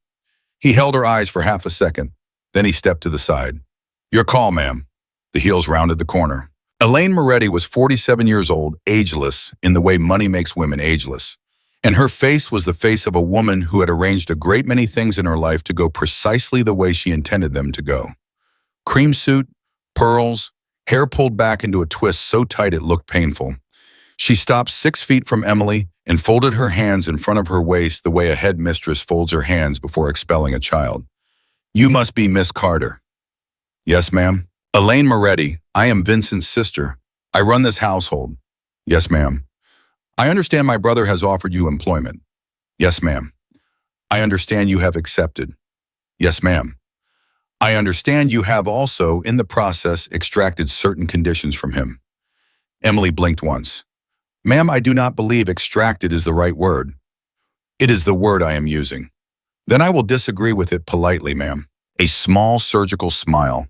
He held her eyes for half a second. Then he stepped to the side. Your call, ma'am. The heels rounded the corner. Elaine Moretti was 47 years old, ageless, in the way money makes women ageless. And her face was the face of a woman who had arranged a great many things in her life to go precisely the way she intended them to go. Cream suit, pearls, hair pulled back into a twist so tight it looked painful. She stopped 6 feet from Emily and folded her hands in front of her waist the way a headmistress folds her hands before expelling a child. "You must be Miss Carter." "Yes, ma'am." "Elaine Moretti. I am Vincent's sister. I run this household." "Yes, ma'am." "I understand my brother has offered you employment." "Yes, ma'am." "I understand you have accepted." "Yes, ma'am." "I understand you have also, in the process, extracted certain conditions from him." Emily blinked once. "Ma'am, I do not believe extracted is the right word." "It is the word I am using." "Then I will disagree with it politely, ma'am." A small surgical smile.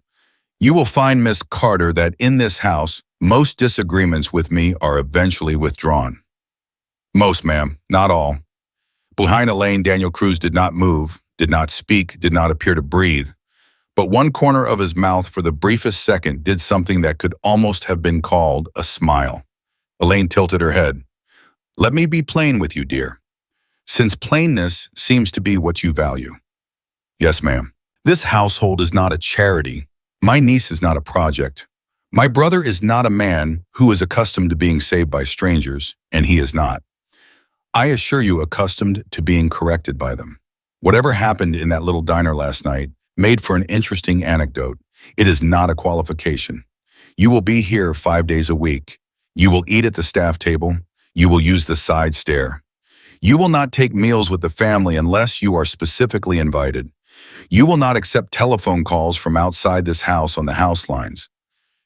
"You will find, Miss Carter, that in this house, most disagreements with me are eventually withdrawn." "Most, ma'am, not all." Behind Elaine, Daniel Cruz did not move, did not speak, did not appear to breathe. But one corner of his mouth for the briefest second did something that could almost have been called a smile. Elaine tilted her head. "Let me be plain with you, dear, since plainness seems to be what you value." "Yes, ma'am." "This household is not a charity. My niece is not a project. My brother is not a man who is accustomed to being saved by strangers, and he is not, I assure you, accustomed to being corrected by them. Whatever happened in that little diner last night made for an interesting anecdote. It is not a qualification. You will be here 5 days a week. You will eat at the staff table. You will use the side stair. You will not take meals with the family unless you are specifically invited. You will not accept telephone calls from outside this house on the house lines.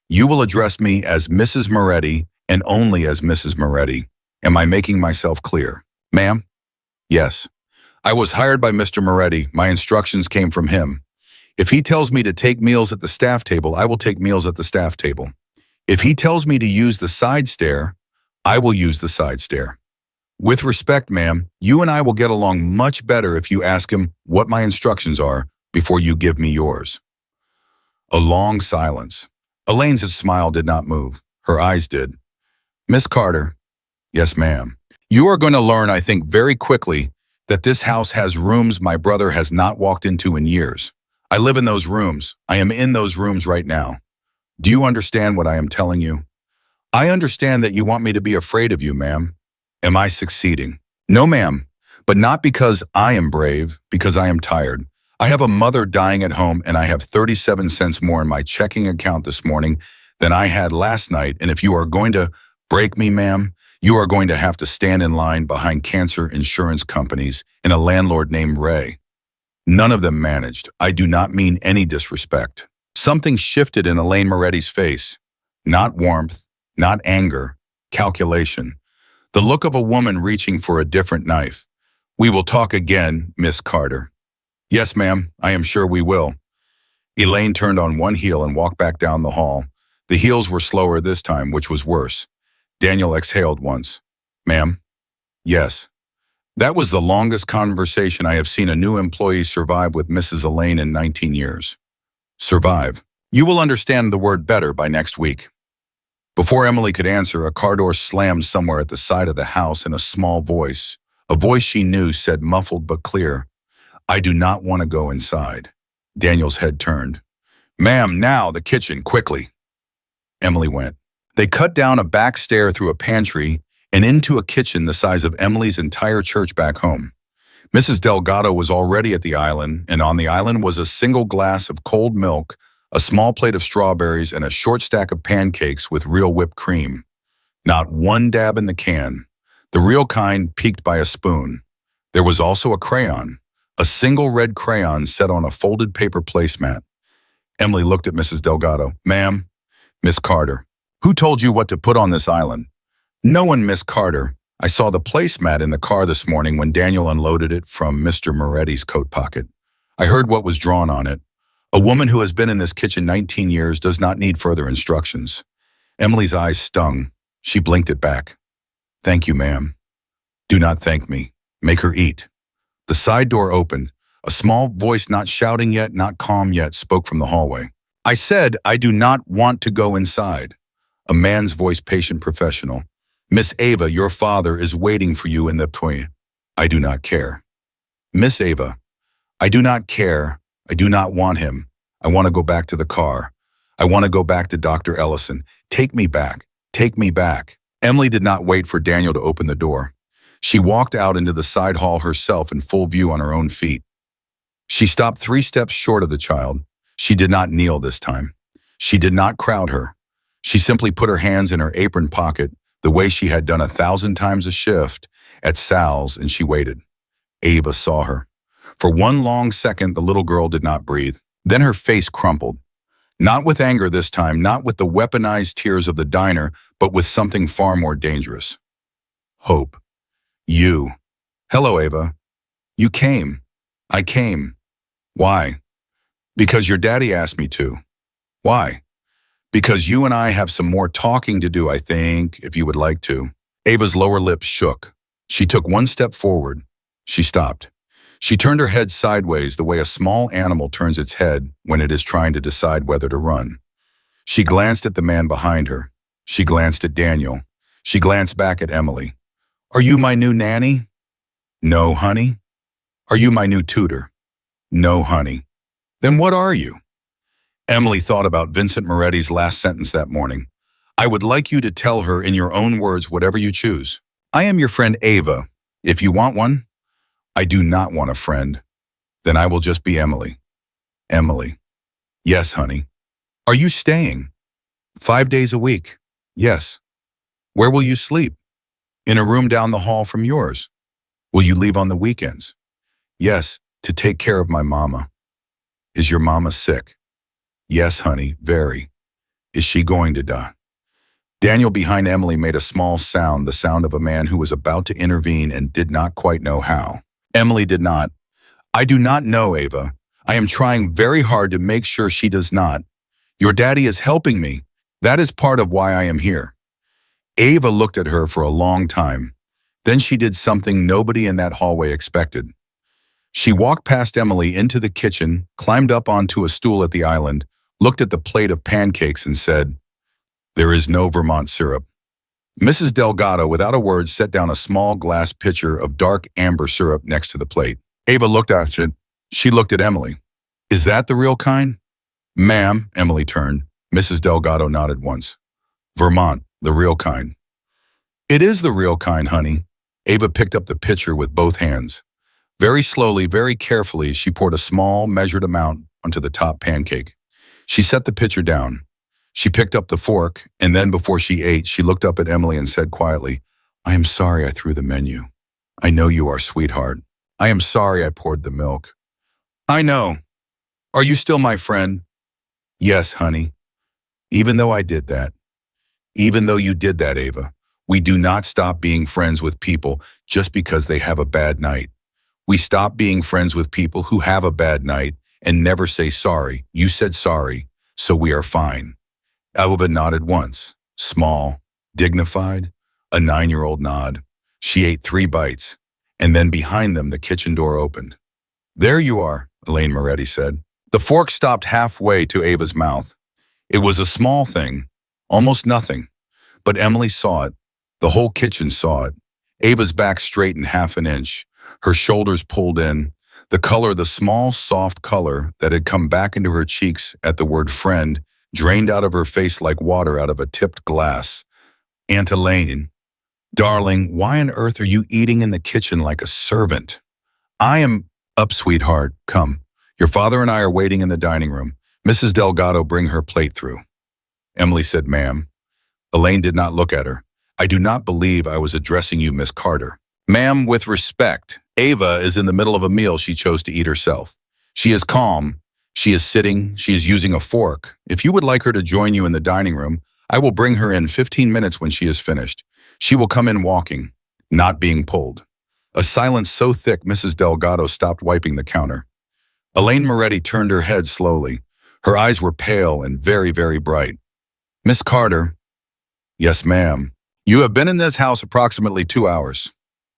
You will address me as Mrs. Moretti and only as Mrs. Moretti. Am I making myself clear?" "Ma'am?" "Yes. I was hired by Mr. Moretti. My instructions came from him. If he tells me to take meals at the staff table, I will take meals at the staff table. If he tells me to use the side stair, I will use the side stair. With respect, ma'am, you and I will get along much better if you ask him what my instructions are before you give me yours." A long silence. Elaine's smile did not move. Her eyes did. "Miss Carter." "Yes, ma'am." "You are going to learn, I think, very quickly that this house has rooms my brother has not walked into in years. I live in those rooms. I am in those rooms right now. Do you understand what I am telling you?" "I understand that you want me to be afraid of you, ma'am." "Am I succeeding?" "No, ma'am, but not because I am brave, because I am tired. I have a mother dying at home, and I have 37 cents more in my checking account this morning than I had last night, and if you are going to break me, ma'am, you are going to have to stand in line behind cancer insurance companies and a landlord named Ray. None of them managed. I do not mean any disrespect." Something shifted in Elaine Moretti's face. Not warmth, not anger, calculation. The look of a woman reaching for a different knife. "We will talk again, Miss Carter." "Yes, ma'am, I am sure we will." Elaine turned on one heel and walked back down the hall. The heels were slower this time, which was worse. Daniel exhaled once. "Ma'am?" "Yes." That was the longest conversation I have seen a new employee survive with Mrs. Elaine in 19 years. Survive. You will understand the word better by next week. Before Emily could answer, a car door slammed somewhere at the side of the house in a small voice. A voice she knew said, muffled but clear, "I do not want to go inside." Daniel's head turned. "Ma'am, now, the kitchen, quickly." Emily went. They cut down a back stair through a pantry and into a kitchen the size of Emily's entire church back home. Mrs. Delgado was already at the island, and on the island was a single glass of cold milk, a small plate of strawberries, and a short stack of pancakes with real whipped cream. Not one dab in the can, the real kind peaked by a spoon. There was also a crayon, a single red crayon set on a folded paper placemat. Emily looked at Mrs. Delgado. "Ma'am?" "Miss Carter." "Who told you what to put on this island?" "No one, Miss Carter. I saw the placemat in the car this morning when Daniel unloaded it from Mr. Moretti's coat pocket. I heard what was drawn on it. A woman who has been in this kitchen 19 years does not need further instructions." Emily's eyes stung. She blinked it back. "Thank you, ma'am." "Do not thank me. Make her eat." The side door opened. A small voice, not shouting yet, not calm yet, spoke from the hallway. "I said I do not want to go inside." A man's voice, patient, professional. "Miss Ava, your father is waiting for you in the toilet." I do not care. Miss Ava, I do not care. I do not want him. I want to go back to the car. I want to go back to Dr. Ellison. Take me back. Take me back. Emily did not wait for Daniel to open the door. She walked out into the side hall herself in full view on her own feet. She stopped 3 steps short of the child. She did not kneel this time. She did not crowd her. She simply put her hands in her apron pocket the way she had done 1,000 times a shift at Sal's, and she waited. Ava saw her. For one long second, the little girl did not breathe. Then her face crumpled. Not with anger this time, not with the weaponized tears of the diner, but with something far more dangerous. Hope. You. Hello, Ava. You came. I came. Why? Because your daddy asked me to. Why? Because you and I have some more talking to do, I think, if you would like to. Ava's lower lip shook. She took 1 step forward. She stopped. She turned her head sideways the way a small animal turns its head when it is trying to decide whether to run. She glanced at the man behind her. She glanced at Daniel. She glanced back at Emily. Are you my new nanny? No, honey. Are you my new tutor? No, honey. Then what are you? Emily thought about Vincent Moretti's last sentence that morning. I would like you to tell her in your own words whatever you choose. I am your friend Ava. If you want one, I do not want a friend. Then I will just be Emily. Emily. Yes, honey. Are you staying? 5 days a week. Yes. Where will you sleep? In a room down the hall from yours. Will you leave on the weekends? Yes, to take care of my mama. Is your mama sick? Yes, honey, very. Is she going to die? Daniel behind Emily made a small sound, the sound of a man who was about to intervene and did not quite know how. Emily did not. I do not know, Ava. I am trying very hard to make sure she does not. Your daddy is helping me. That is part of why I am here. Ava looked at her for a long time. Then she did something nobody in that hallway expected. She walked past Emily into the kitchen, climbed up onto a stool at the island, looked at the plate of pancakes and said, There is no Vermont syrup. Mrs. Delgado, without a word, set down a small glass pitcher of dark amber syrup next to the plate. Ava looked at it. She looked at Emily. Is that the real kind? Ma'am, Emily turned. Mrs. Delgado nodded once. Vermont, the real kind. It is the real kind, honey. Ava picked up the pitcher with both hands. Very slowly, very carefully, she poured a small, measured amount onto the top pancake. She set the pitcher down. She picked up the fork, and then before she ate, she looked up at Emily and said quietly, I am sorry I threw the menu. I know you are, sweetheart. I am sorry I poured the milk. I know. Are you still my friend? Yes, honey. Even though I did that. Even though you did that, Ava, we do not stop being friends with people just because they have a bad night. We stop being friends with people who have a bad night and never say sorry. You said sorry, so we are fine. Ava nodded once, small, dignified, a 9-year-old nod. She ate 3 bites, and then behind them the kitchen door opened. There you are, Elaine Moretti said. The fork stopped halfway to Ava's mouth. It was a small thing, almost nothing, but Emily saw it. The whole kitchen saw it. Ava's back straightened 1/2 inch, her shoulders pulled in, the color, the small, soft color that had come back into her cheeks at the word friend, drained out of her face like water out of a tipped glass. Aunt Elaine, darling, why on earth are you eating in the kitchen like a servant? I am up, sweetheart. Come. Your father and I are waiting in the dining room. Mrs. Delgado, bring her plate through. Emily said, ma'am. Elaine did not look at her. I do not believe I was addressing you, Miss Carter. Ma'am, with respect, Ava is in the middle of a meal she chose to eat herself. She is calm. She is sitting. She is using a fork. If you would like her to join you in the dining room, I will bring her in 15 minutes when she is finished. She will come in walking, not being pulled. A silence so thick Mrs. Delgado stopped wiping the counter. Elaine Moretti turned her head slowly. Her eyes were pale and very, very bright. Miss Carter. Yes, ma'am. You have been in this house approximately 2 hours.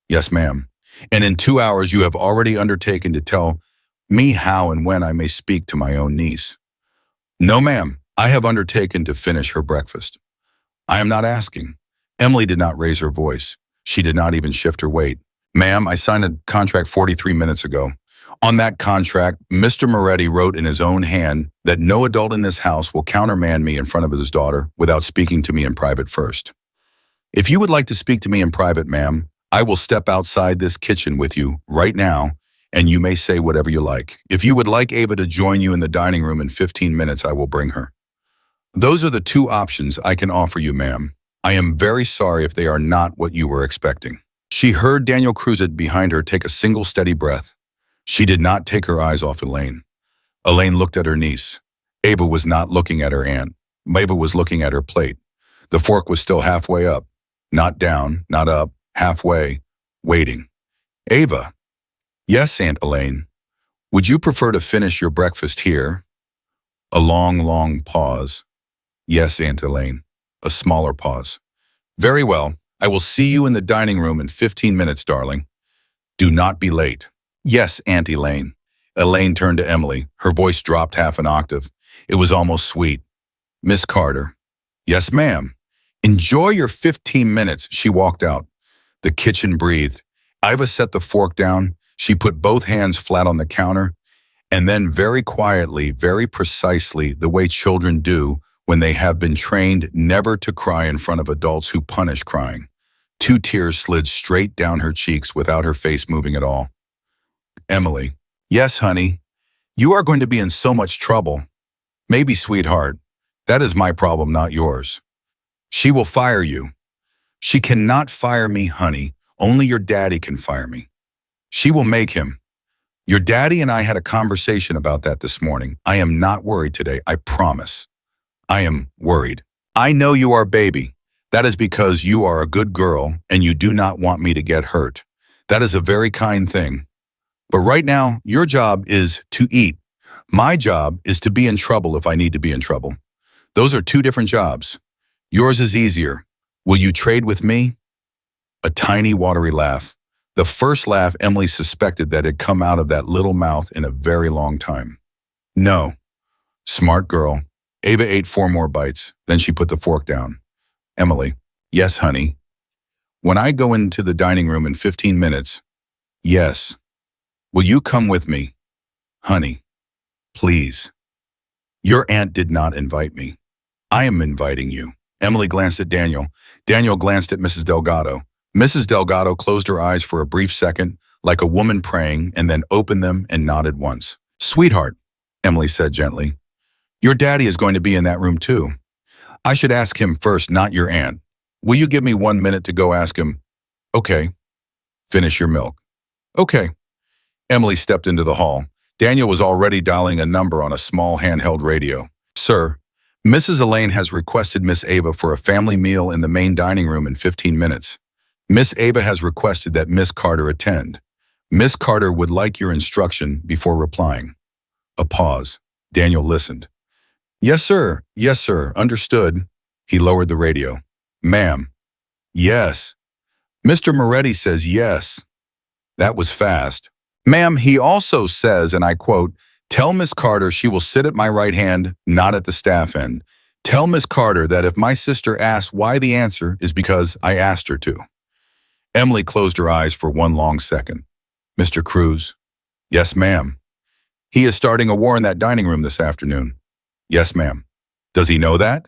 Yes, ma'am. And in 2 hours you have already undertaken to tell me how and when I may speak to my own niece. No, ma'am. I have undertaken to finish her breakfast. I am not asking. Emily did not raise her voice. She did not even shift her weight. Ma'am, I signed a contract 43 minutes ago. On that contract, Mr. Moretti wrote in his own hand that no adult in this house will countermand me in front of his daughter without speaking to me in private first. If you would like to speak to me in private, ma'am, I will step outside this kitchen with you right now, and you may say whatever you like. If you would like Ava to join you in the dining room in 15 minutes, I will bring her. Those are the two options I can offer you, ma'am. I am very sorry if they are not what you were expecting. She heard Daniel Cruz behind her take a single steady breath. She did not take her eyes off Elaine. Elaine looked at her niece. Ava was not looking at her aunt. Ava was looking at her plate. The fork was still halfway up. Not down, not up, halfway, waiting. Ava. Yes, Aunt Elaine. Would you prefer to finish your breakfast here? A long, long pause. Yes, Aunt Elaine. A smaller pause. Very well. I will see you in the dining room in 15 minutes, darling. Do not be late. Yes, Aunt Elaine. Elaine turned to Emily. Her voice dropped half an octave. It was almost sweet. Miss Carter. Yes, ma'am. Enjoy your 15 minutes, she walked out. The kitchen breathed. Iva set the fork down. She put both hands flat on the counter, and then very quietly, very precisely, the way children do when they have been trained never to cry in front of adults who punish crying. 2 tears slid straight down her cheeks without her face moving at all. Emily. Yes, honey. You are going to be in so much trouble. Maybe, sweetheart. That is my problem, not yours. She will fire you. She cannot fire me, honey. Only your daddy can fire me. She will make him. Your daddy and I had a conversation about that this morning. I am not worried today, I promise. I am worried. I know you are, baby. That is because you are a good girl and you do not want me to get hurt. That is a very kind thing. But right now, your job is to eat. My job is to be in trouble if I need to be in trouble. Those are 2 different jobs. Yours is easier. Will you trade with me? A tiny, watery laugh. The first laugh Emily suspected that had come out of that little mouth in a very long time. No. Smart girl. Ava ate 4 more bites. Then she put the fork down. Emily. Yes, honey. When I go into the dining room in 15 minutes. Yes. Will you come with me? Honey. Please. Your aunt did not invite me. I am inviting you. Emily glanced at Daniel. Daniel glanced at Mrs. Delgado. Mrs. Delgado closed her eyes for a brief second, like a woman praying, and then opened them and nodded once. Sweetheart, Emily said gently, your daddy is going to be in that room too. I should ask him first, not your aunt. Will you give me 1 minute to go ask him? Okay. Finish your milk. Okay. Emily stepped into the hall. Daniel was already dialing a number on a small handheld radio. Sir, Mrs. Elaine has requested Miss Ava for a family meal in the main dining room in 15 minutes. Miss Ava has requested that Miss Carter attend. Miss Carter would like your instruction before replying. A pause. Daniel listened. Yes, sir. Yes, sir. Understood. He lowered the radio. Ma'am. Yes. Mr. Moretti says yes. That was fast. Ma'am, he also says, and I quote, tell Miss Carter she will sit at my right hand, not at the staff end. Tell Miss Carter that if my sister asks why, the answer is because I asked her to. Emily closed her eyes for 1 long second. Mr. Cruz? Yes, ma'am. He is starting a war in that dining room this afternoon. Yes, ma'am. Does he know that?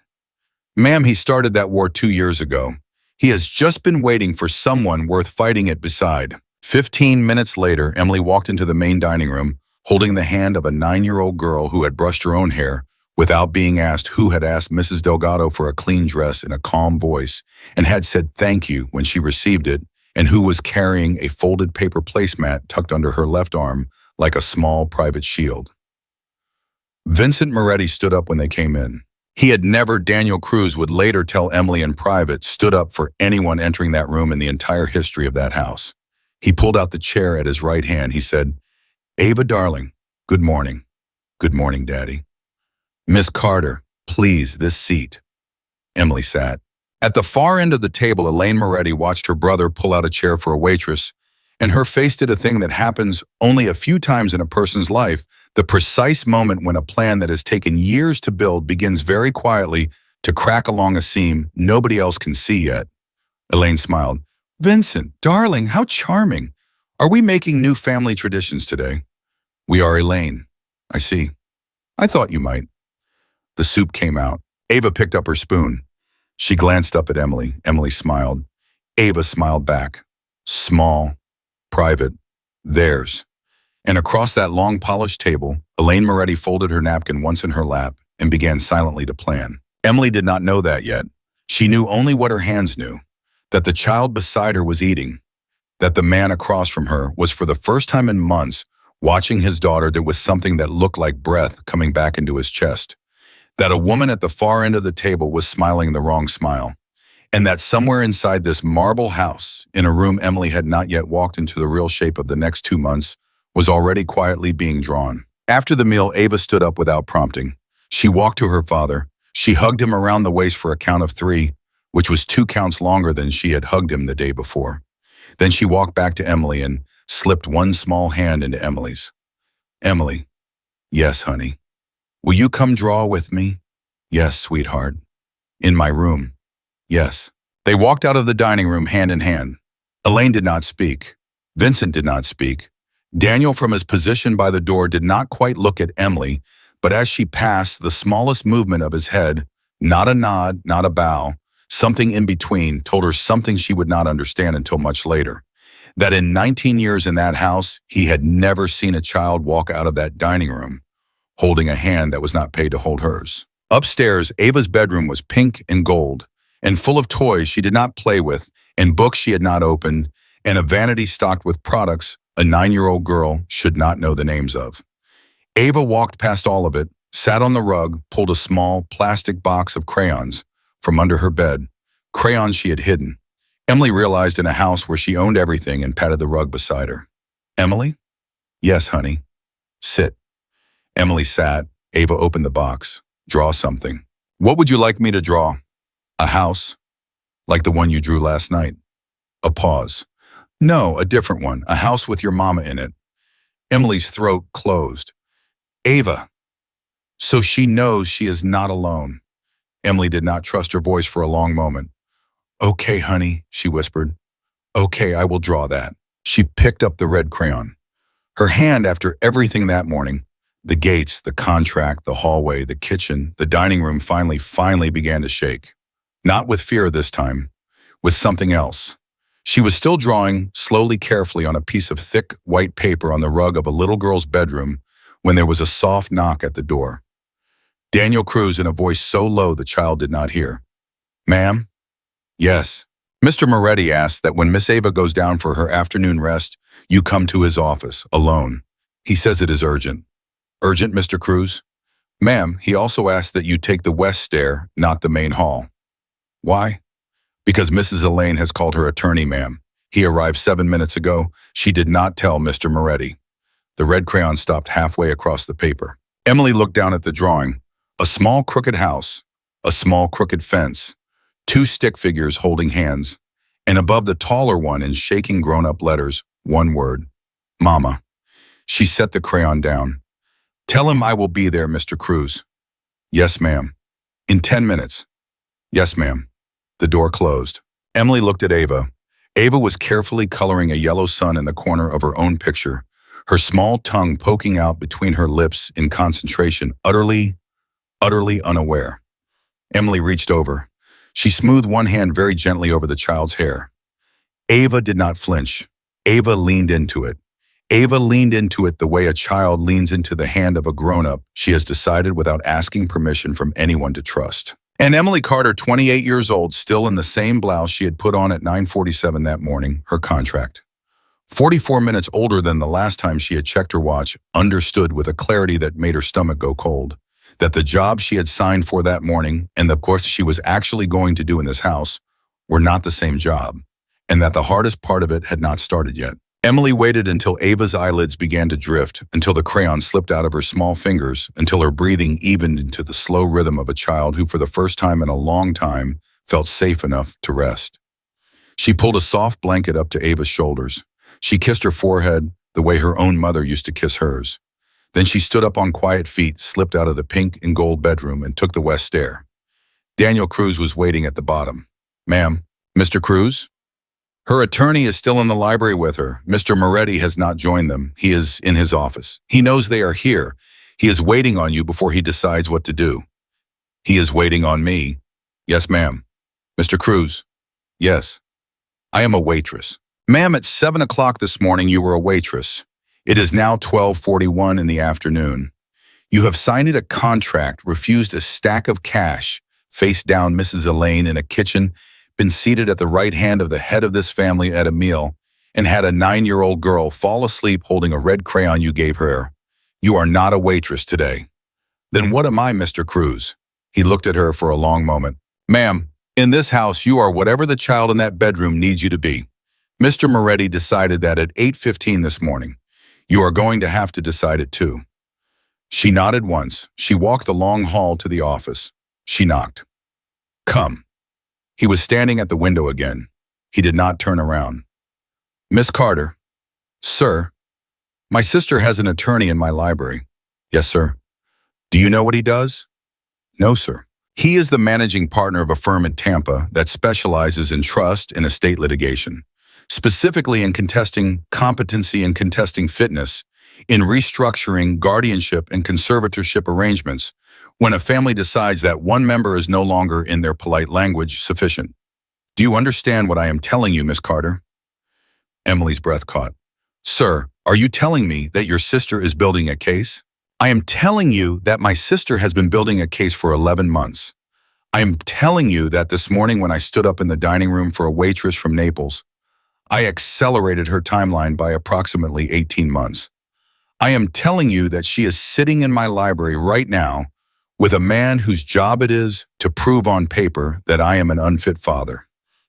Ma'am, he started that war 2 years ago. He has just been waiting for someone worth fighting it beside. 15 minutes later, Emily walked into the main dining room, holding the hand of a 9-year-old girl who had brushed her own hair, without being asked who had asked Mrs. Delgado for a clean dress in a calm voice, and had said thank you when she received it, and who was carrying a folded paper placemat tucked under her left arm like a small private shield. Vincent Moretti stood up when they came in. He had never, Daniel Cruz would later tell Emily in private, stood up for anyone entering that room in the entire history of that house. He pulled out the chair at his right hand. He said, Ava, darling, good morning. Good morning, Daddy. Miss Carter, please, this seat. Emily sat. At the far end of the table, Elaine Moretti watched her brother pull out a chair for a waitress, and her face did a thing that happens only a few times in a person's life, the precise moment when a plan that has taken years to build begins very quietly to crack along a seam nobody else can see yet. Elaine smiled. Vincent, darling, how charming. Are we making new family traditions today? We are, Elaine. I see. I thought you might. The soup came out. Ava picked up her spoon. She glanced up at Emily. Emily smiled. Ava smiled back. Small, private, theirs. And across that long polished table, Elaine Moretti folded her napkin once in her lap and began silently to plan. Emily did not know that yet. She knew only what her hands knew, that the child beside her was eating, that the man across from her was for the first time in months watching his daughter. There was something that looked like breath coming back into his chest, that a woman at the far end of the table was smiling the wrong smile, and that somewhere inside this marble house, in a room Emily had not yet walked into, the real shape of the next 2 months was already quietly being drawn. After the meal, Ava stood up without prompting. She walked to her father. She hugged him around the waist for a count of 3, which was 2 counts longer than she had hugged him the day before. Then she walked back to Emily and slipped one small hand into Emily's. Emily. Yes, honey. Will you come draw with me? Yes, sweetheart. In my room. Yes. They walked out of the dining room hand in hand. Elaine did not speak. Vincent did not speak. Daniel, from his position by the door, did not quite look at Emily, but as she passed, the smallest movement of his head, not a nod, not a bow, something in between, told her something she would not understand until much later. That in 19 years in that house, he had never seen a child walk out of that dining room holding a hand that was not paid to hold hers. Upstairs, Ava's bedroom was pink and gold, and full of toys she did not play with, and books she had not opened, and a vanity stocked with products a 9-year-old girl should not know the names of. Ava walked past all of it, sat on the rug, pulled a small plastic box of crayons from under her bed, crayons she had hidden. Emily realized in a house where she owned everything and patted the rug beside her. Emily? Yes, honey. Sit. Emily sat. Ava opened the box. Draw something. What would you like me to draw? A house? Like the one you drew last night? A pause. No, a different one. A house with your mama in it. Emily's throat closed. Ava. So she knows she is not alone. Emily did not trust her voice for a long moment. Okay, honey, she whispered. Okay, I will draw that. She picked up the red crayon. Her hand, after everything that morning, the gates, the contract, the hallway, the kitchen, the dining room, finally began to shake. Not with fear this time, with something else. She was still drawing, slowly, carefully, on a piece of thick white paper on the rug of a little girl's bedroom when there was a soft knock at the door. Daniel Cruz, in a voice so low the child did not hear. Ma'am? Yes. Mr. Moretti asked that when Miss Ava goes down for her afternoon rest, you come to his office, alone. He says it is urgent. Urgent, Mr. Cruz? Ma'am, he also asked that you take the west stair, not the main hall. Why? Because Mrs. Elaine has called her attorney, ma'am. He arrived 7 minutes ago. She did not tell Mr. Moretti. The red crayon stopped halfway across the paper. Emily looked down at the drawing. A small crooked house, a small crooked fence, 2 stick figures holding hands, and above the taller one in shaking grown-up letters, one word, Mama. She set the crayon down. Tell him I will be there, Mr. Cruz. Yes, ma'am. In 10 minutes. Yes, ma'am. The door closed. Emily looked at Ava. Ava was carefully coloring a yellow sun in the corner of her own picture, her small tongue poking out between her lips in concentration, utterly unaware. Emily reached over. She smoothed one hand very gently over the child's hair. Ava did not flinch. Ava leaned into it. Ava leaned into it the way a child leans into the hand of a grown-up she has decided without asking permission from anyone to trust. And Emily Carter, 28 years old, still in the same blouse she had put on at 9:47 that morning, her contract. 44 minutes older than the last time she had checked her watch, understood with a clarity that made her stomach go cold, that the job she had signed for that morning and the course she was actually going to do in this house were not the same job, and that the hardest part of it had not started yet. Emily waited until Ava's eyelids began to drift, until the crayon slipped out of her small fingers, until her breathing evened into the slow rhythm of a child who for the first time in a long time felt safe enough to rest. She pulled a soft blanket up to Ava's shoulders. She kissed her forehead the way her own mother used to kiss hers. Then she stood up on quiet feet, slipped out of the pink and gold bedroom, and took the west stair. Daniel Cruz was waiting at the bottom. Ma'am, Mr. Cruz? Her attorney is still in the library with her. Mr. Moretti has not joined them. He is in his office. He knows they are here. He is waiting on you before he decides what to do. He is waiting on me. Yes, ma'am. Mr. Cruz. Yes. I am a waitress. Ma'am, at 7 o'clock this morning you were a waitress. It is now 12:41 in the afternoon. You have signed a contract, refused a stack of cash, faced down Mrs. Elaine in a kitchen, been seated at the right hand of the head of this family at a meal, and had a 9-year-old girl fall asleep holding a red crayon you gave her. You are not a waitress today. Then what am I, Mr. Cruz? He looked at her for a long moment. Ma'am, in this house you are whatever the child in that bedroom needs you to be. Mr. Moretti decided that at 8:15 this morning. You are going to have to decide it too. She nodded once. She walked the long hall to the office. She knocked. Come. He was standing at the window again. He did not turn around. Miss Carter. Sir. My sister has an attorney in my library. Yes, sir. Do you know what he does? No, sir. He is the managing partner of a firm in Tampa that specializes in trust and estate litigation, specifically in contesting competency and contesting fitness, in restructuring guardianship and conservatorship arrangements when a family decides that one member is no longer, in their polite language, sufficient. Do you understand what I am telling you, Miss Carter? Emily's breath caught. Sir, are you telling me that your sister is building a case? I am telling you that my sister has been building a case for 11 months. I am telling you that this morning when I stood up in the dining room for a waitress from Naples, I accelerated her timeline by approximately 18 months. I am telling you that she is sitting in my library right now with a man whose job it is to prove on paper that I am an unfit father.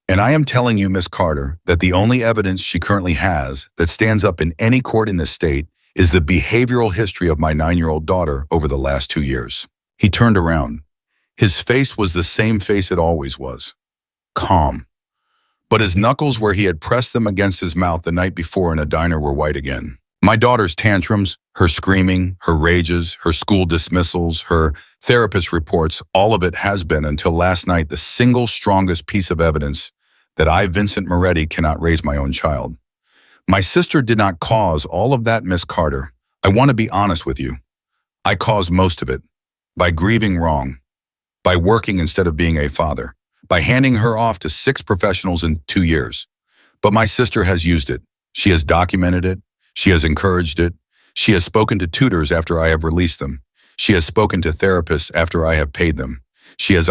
And I am telling you, Miss Carter, that the only evidence she currently has that stands up in any court in this state is the behavioral history of my 9-year-old daughter over the last 2 years. He turned around. His face was the same face it always was. Calm. But his knuckles where he had pressed them against his mouth the night before in a diner were white again. My daughter's tantrums, her screaming, her rages, her school dismissals, her therapist reports, all of it has been, until last night, the single strongest piece of evidence that I, Vincent Moretti, cannot raise my own child. My sister did not cause all of that, Miss Carter. I want to be honest with you. I caused most of it by grieving wrong, by working instead of being a father, by handing her off to 6 professionals in 2 years. But my sister has used it. She has documented it. She has encouraged it. She has spoken to tutors after I have released them. She has spoken to therapists after I have paid them. She has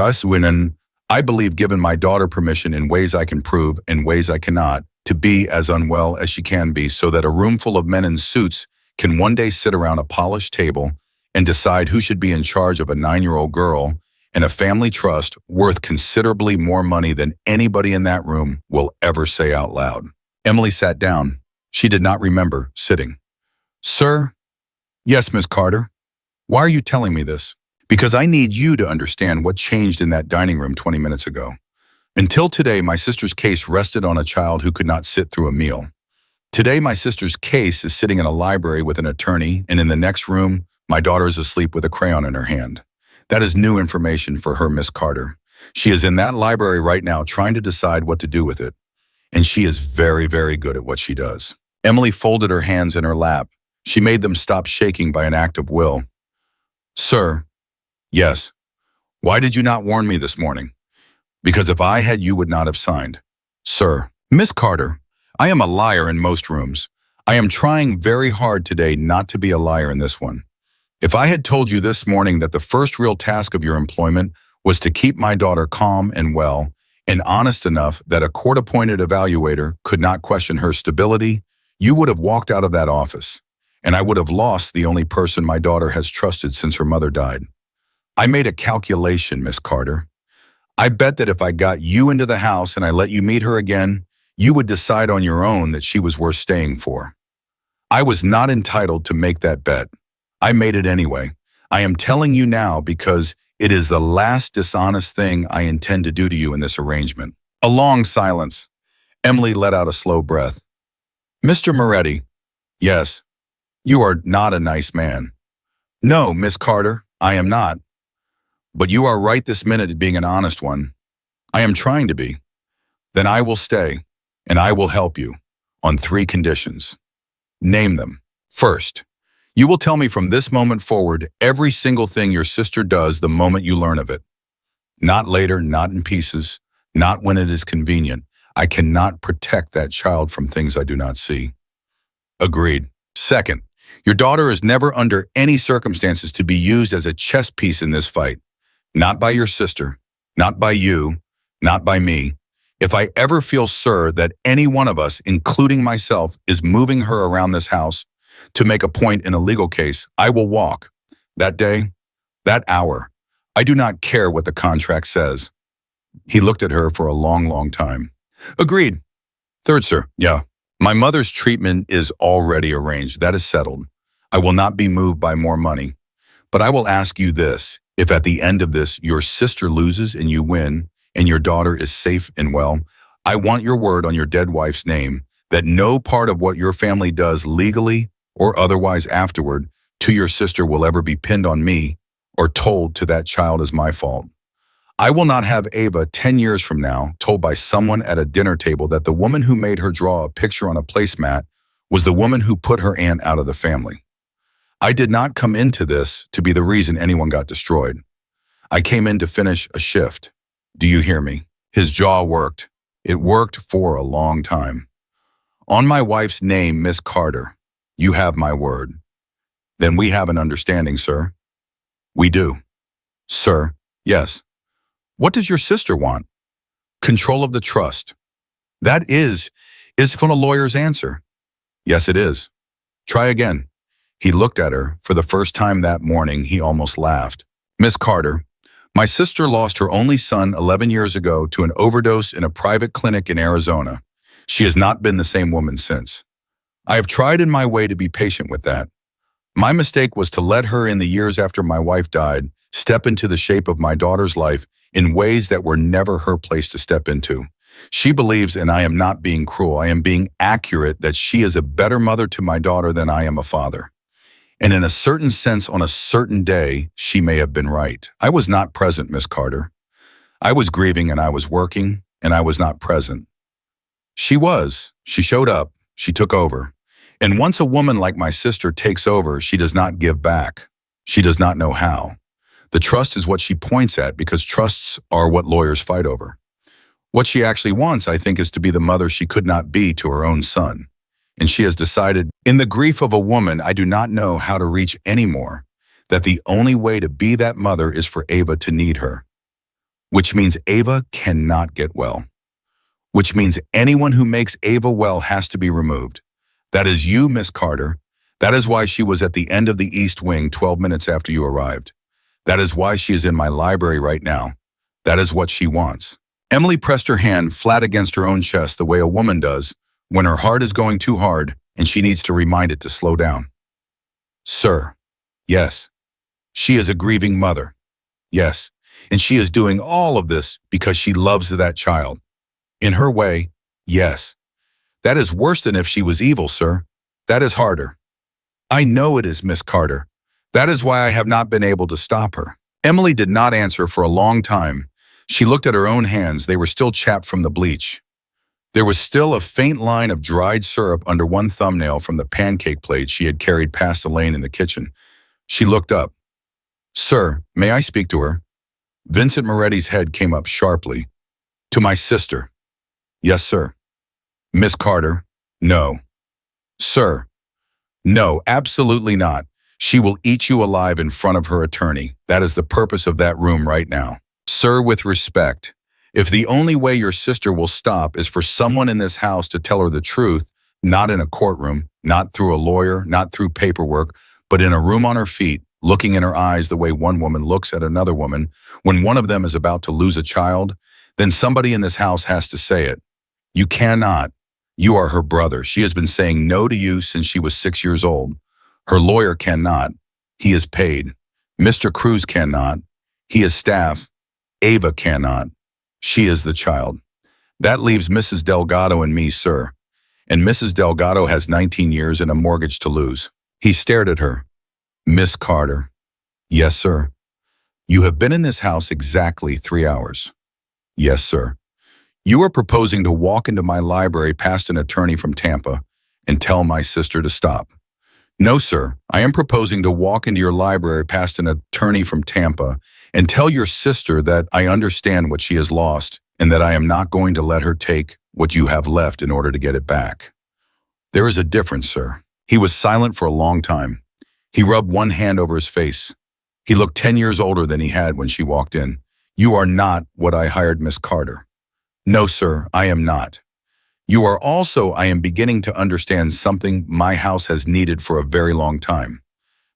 I believe, given my daughter permission in ways I can prove and ways I cannot, to be as unwell as she can be, so that a room full of men in suits can one day sit around a polished table and decide who should be in charge of a 9-year-old girl and a family trust worth considerably more money than anybody in that room will ever say out loud. Emily sat down. She did not remember sitting. Sir? Yes, Miss Carter. Why are you telling me this? Because I need you to understand what changed in that dining room 20 minutes ago. Until today, my sister's case rested on a child who could not sit through a meal. Today, my sister's case is sitting in a library with an attorney, and in the next room, my daughter is asleep with a crayon in her hand. That is new information for her, Miss Carter. She is in that library right now trying to decide what to do with it. And she is very, very good at what she does. Emily folded her hands in her lap. She made them stop shaking by an act of will. Sir, yes. Why did you not warn me this morning? Because if I had, you would not have signed. Sir, Miss Carter, I am a liar in most rooms. I am trying very hard today not to be a liar in this one. If I had told you this morning that the first real task of your employment was to keep my daughter calm and well, and honest enough that a court-appointed evaluator could not question her stability, you would have walked out of that office, and I would have lost the only person my daughter has trusted since her mother died. I made a calculation, Miss Carter. I bet that if I got you into the house and I let you meet her again, you would decide on your own that she was worth staying for. I was not entitled to make that bet. I made it anyway. I am telling you now because it is the last dishonest thing I intend to do to you in this arrangement. A long silence. Emily let out a slow breath. Mr. Moretti. Yes. You are not a nice man. No, Miss Carter, I am not. But you are right this minute at being an honest one. I am trying to be. Then I will stay. and I will help you on 3 conditions. Name them. First, you will tell me from this moment forward every single thing your sister does the moment you learn of it. Not later, not in pieces, not when it is convenient. I cannot protect that child from things I do not see. Agreed. Second, your daughter is never under any circumstances to be used as a chess piece in this fight. Not by your sister, not by you, not by me. If I ever feel, sir, that any one of us, including myself, is moving her around this house to make a point in a legal case, I will walk. That day, that hour, I do not care what the contract says. He looked at her for a long, long time. Agreed. Third, sir, yeah. My mother's treatment is already arranged. That is settled. I will not be moved by more money. But I will ask you this. If at the end of this, your sister loses and you win, and your daughter is safe and well, I want your word on your dead wife's name that no part of what your family does legally or otherwise afterward to your sister will ever be pinned on me or told to that child is my fault. I will not have Ava 10 years from now told by someone at a dinner table that the woman who made her draw a picture on a placemat was the woman who put her aunt out of the family. I did not come into this to be the reason anyone got destroyed. I came in to finish a shift. Do you hear me? His jaw worked. It worked for a long time. On my wife's name, Miss Carter, you have my word. Then we have an understanding, sir. We do. Sir, yes. What does your sister want? Control of the trust. That is from a lawyer's answer. Yes, it is. Try again. He looked at her. For the first time that morning, he almost laughed. Miss Carter, my sister lost her only son 11 years ago to an overdose in a private clinic in Arizona. She has not been the same woman since. I have tried in my way to be patient with that. My mistake was to let her, in the years after my wife died, step into the shape of my daughter's life in ways that were never her place to step into. She believes, and I am not being cruel, I am being accurate, that she is a better mother to my daughter than I am a father. And in a certain sense, on a certain day, she may have been right. I was not present, Miss Carter. I was grieving and I was working and I was not present. She was. She showed up. She took over. And once a woman like my sister takes over, she does not give back. She does not know how. The trust is what she points at because trusts are what lawyers fight over. What she actually wants, I think, is to be the mother she could not be to her own son. And she has decided, in the grief of a woman I do not know how to reach anymore, that the only way to be that mother is for Ava to need her. Which means Ava cannot get well. Which means anyone who makes Ava well has to be removed. That is you, Miss Carter. That is why she was at the end of the East Wing 12 minutes after you arrived. That is why she is in my library right now. That is what she wants. Emily pressed her hand flat against her own chest the way a woman does when her heart is going too hard and she needs to remind it to slow down. Sir, yes. She is a grieving mother. Yes. And she is doing all of this because she loves that child. In her way, yes. That is worse than if she was evil, sir. That is harder. I know it is, Miss Carter. That is why I have not been able to stop her. Emily did not answer for a long time. She looked at her own hands. They were still chapped from the bleach. There was still a faint line of dried syrup under one thumbnail from the pancake plate she had carried past Elaine in the kitchen. She looked up. Sir, may I speak to her? Vincent Moretti's head came up sharply. To my sister. Yes, sir. Miss Carter, no. Sir, no, absolutely not. She will eat you alive in front of her attorney. That is the purpose of that room right now. Sir, with respect, if the only way your sister will stop is for someone in this house to tell her the truth, not in a courtroom, not through a lawyer, not through paperwork, but in a room on her feet, looking in her eyes the way one woman looks at another woman when one of them is about to lose a child, then somebody in this house has to say it. You cannot. You are her brother. She has been saying no to you since she was 6 years old. Her lawyer cannot. He is paid. Mr. Cruz cannot. He is staff. Ava cannot. She is the child. That leaves Mrs. Delgado and me, sir. And Mrs. Delgado has 19 years and a mortgage to lose. He stared at her. Miss Carter. Yes, sir. You have been in this house exactly 3 hours. Yes, sir. You are proposing to walk into my library past an attorney from Tampa and tell my sister to stop. No, sir. I am proposing to walk into your library past an attorney from Tampa and tell your sister that I understand what she has lost and that I am not going to let her take what you have left in order to get it back. There is a difference, sir. He was silent for a long time. He rubbed one hand over his face. He looked 10 years older than he had when she walked in. You are not what I hired Miss Carter. No, sir, I am not. You are also, I am beginning to understand something my house has needed for a very long time.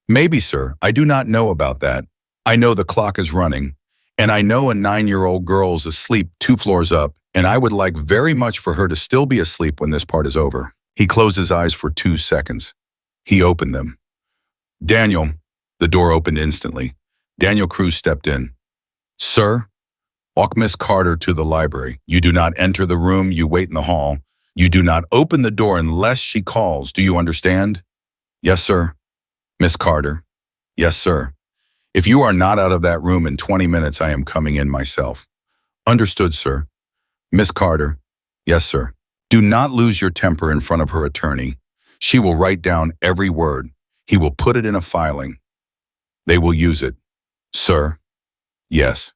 Maybe, sir, I do not know about that. I know the clock is running, and I know a 9-year-old girl is asleep 2 floors up, and I would like very much for her to still be asleep when this part is over. He closed his eyes for 2 seconds. He opened them. Daniel, the door opened instantly. Daniel Cruz stepped in. Sir, walk Miss Carter to the library. You do not enter the room, you wait in the hall. You do not open the door unless she calls. Do you understand? Yes, sir. Miss Carter. Yes, sir. If you are not out of that room in 20 minutes, I am coming in myself. Understood, sir. Miss Carter. Yes, sir. Do not lose your temper in front of her attorney. She will write down every word. He will put it in a filing. They will use it. Sir. Yes.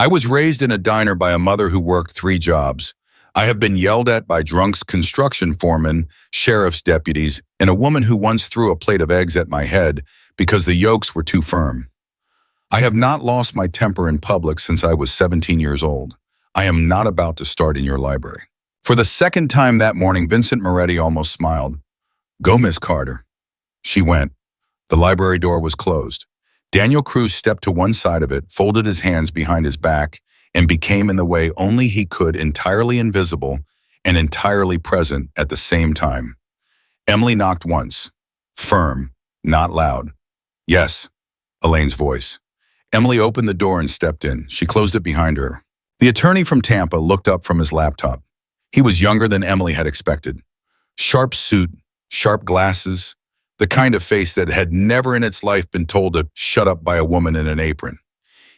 I was raised in a diner by a mother who worked 3 jobs. I have been yelled at by drunks, construction foremen, sheriff's deputies, and a woman who once threw a plate of eggs at my head because the yolks were too firm. I have not lost my temper in public since I was 17 years old. I am not about to start in your library. For the second time that morning, Vincent Moretti almost smiled. Go, Miss Carter. She went. The library door was closed. Daniel Cruz stepped to one side of it, folded his hands behind his back, and became in the way only he could, entirely invisible and entirely present at the same time. Emily knocked once. Firm, not loud. Yes, Elaine's voice. Emily opened the door and stepped in. She closed it behind her. The attorney from Tampa looked up from his laptop. He was younger than Emily had expected. Sharp suit, sharp glasses, the kind of face that had never in its life been told to shut up by a woman in an apron.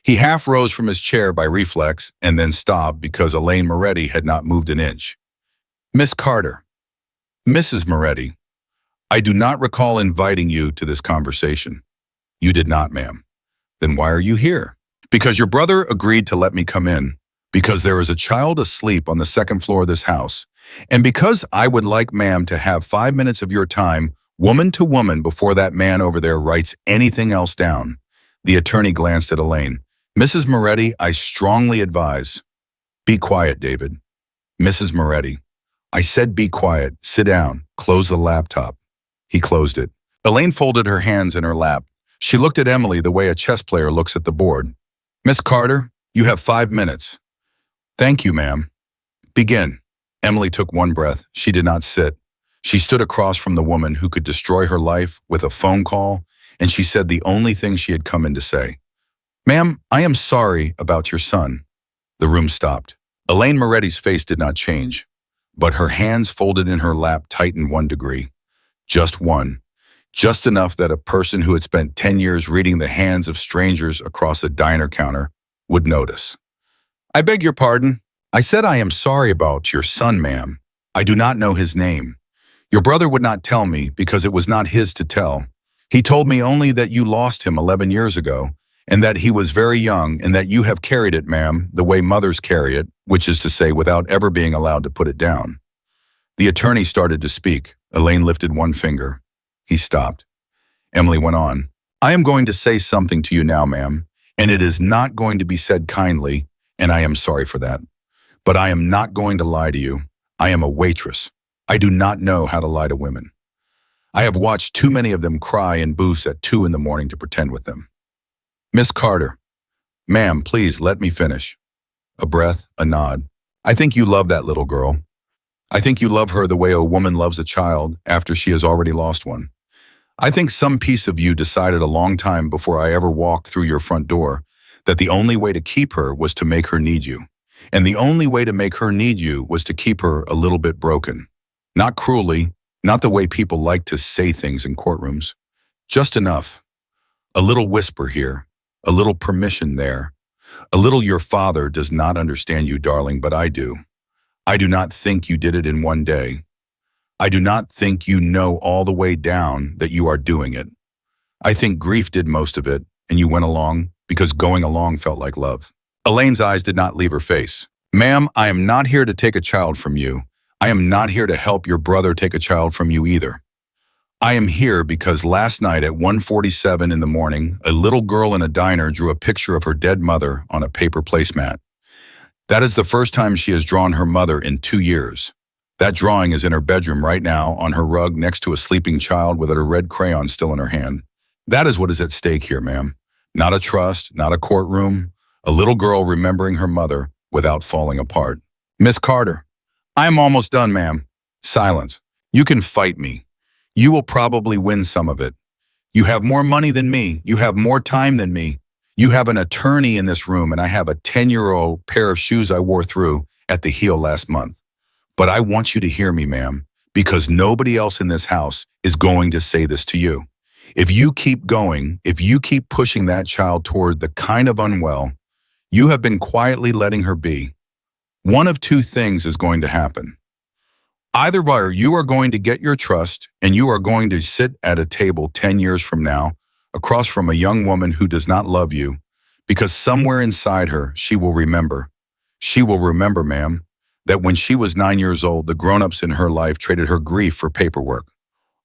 He half rose from his chair by reflex and then stopped because Elaine Moretti had not moved an inch. Miss Carter. Mrs. Moretti. I do not recall inviting you to this conversation. You did not, ma'am. Then why are you here? Because your brother agreed to let me come in. Because there is a child asleep on the 2nd floor of this house. And because I would like ma'am to have 5 minutes of your time, woman to woman, before that man over there writes anything else down. The attorney glanced at Elaine. Mrs. Moretti, I strongly advise. Be quiet, David. Mrs. Moretti. I said be quiet. Sit down. Close the laptop. He closed it. Elaine folded her hands in her lap. She looked at Emily the way a chess player looks at the board. Miss Carter, you have 5 minutes. Thank you, ma'am. Begin. Emily took one breath. She did not sit. She stood across from the woman who could destroy her life with a phone call, and she said the only thing she had come in to say. Ma'am, I am sorry about your son. The room stopped. Elaine Moretti's face did not change, but her hands folded in her lap tightened 1 degree. Just one. Just enough that a person who had spent 10 years reading the hands of strangers across a diner counter would notice. I beg your pardon. I said I am sorry about your son, ma'am. I do not know his name. Your brother would not tell me because it was not his to tell. He told me only that you lost him 11 years ago, and that he was very young, and that you have carried it, ma'am, the way mothers carry it, which is to say without ever being allowed to put it down. The attorney started to speak. Elaine lifted one finger. He stopped. Emily went on. I am going to say something to you now, ma'am, and it is not going to be said kindly, and I am sorry for that. But I am not going to lie to you. I am a waitress. I do not know how to lie to women. I have watched too many of them cry in booths at 2 in the morning to pretend with them. Miss Carter. Ma'am, please let me finish. A breath, a nod. I think you love that little girl. I think you love her the way a woman loves a child after she has already lost one. I think some piece of you decided a long time before I ever walked through your front door that the only way to keep her was to make her need you. And the only way to make her need you was to keep her a little bit broken. Not cruelly, not the way people like to say things in courtrooms. Just enough. A little whisper here, a little permission there, A little your father does not understand you, darling, but I do. I do not think you did it in one day. I do not think you know all the way down that you are doing it. I think grief did most of it, and you went along because going along felt like love. Elaine's eyes did not leave her face. Ma'am, I am not here to take a child from you. I am not here to help your brother take a child from you either. I am here because last night at 1:47 in the morning, a little girl in a diner drew a picture of her dead mother on a paper placemat. That is the first time she has drawn her mother in 2 years. That drawing is in her bedroom right now on her rug next to a sleeping child with her red crayon still in her hand. That is what is at stake here, ma'am. Not a trust, not a courtroom, a little girl remembering her mother without falling apart. Miss Carter, I am almost done, ma'am. Silence. You can fight me. You will probably win some of it. You have more money than me. You have more time than me. You have an attorney in this room, and I have a 10-year-old pair of shoes I wore through at the heel last month. But I want you to hear me, ma'am, because nobody else in this house is going to say this to you. If you keep going, if you keep pushing that child toward the kind of unwell, you have been quietly letting her be. One of two things is going to happen. Either you are going to get your trust and you are going to sit at a table 10 years from now across from a young woman who does not love you because somewhere inside her she will remember. She will remember, ma'am, that when she was 9 years old, the grown-ups in her life traded her grief for paperwork.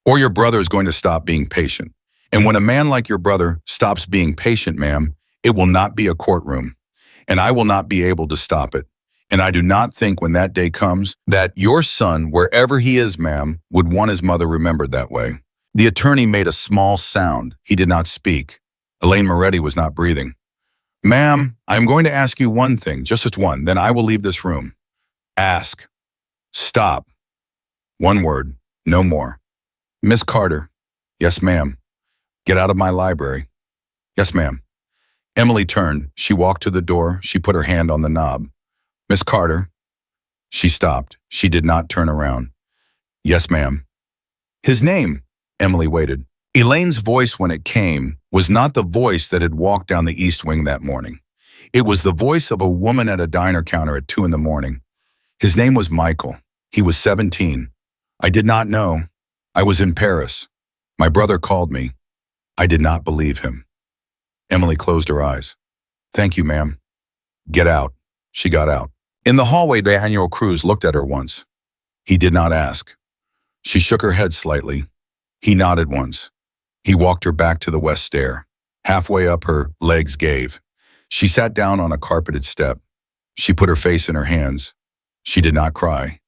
Or your brother is going to stop being patient. And when a man like your brother stops being patient, ma'am, it will not be a courtroom. And I will not be able to stop it. And I do not think when that day comes that your son, wherever he is, ma'am, would want his mother remembered that way. The attorney made a small sound. He did not speak. Elaine Moretti was not breathing. Ma'am, I am going to ask you one thing, just one, then I will leave this room. Ask. Stop. One word, no more. Miss Carter. Yes, ma'am. Get out of my library. Yes, ma'am. Emily turned. She walked to the door. She put her hand on the knob. Miss Carter. She stopped. She did not turn around. Yes, ma'am. His name. Emily waited. Elaine's voice when it came was not the voice that had walked down the East Wing that morning. It was the voice of a woman at a diner counter at 2 in the morning. His name was Michael. He was 17. I did not know. I was in Paris. My brother called me. I did not believe him. Emily closed her eyes. Thank you, ma'am. Get out. She got out. In the hallway, Daniel Cruz looked at her once. He did not ask. She shook her head slightly. He nodded once. He walked her back to the west stair. Halfway up, her legs gave. She sat down on a carpeted step. She put her face in her hands. She did not cry.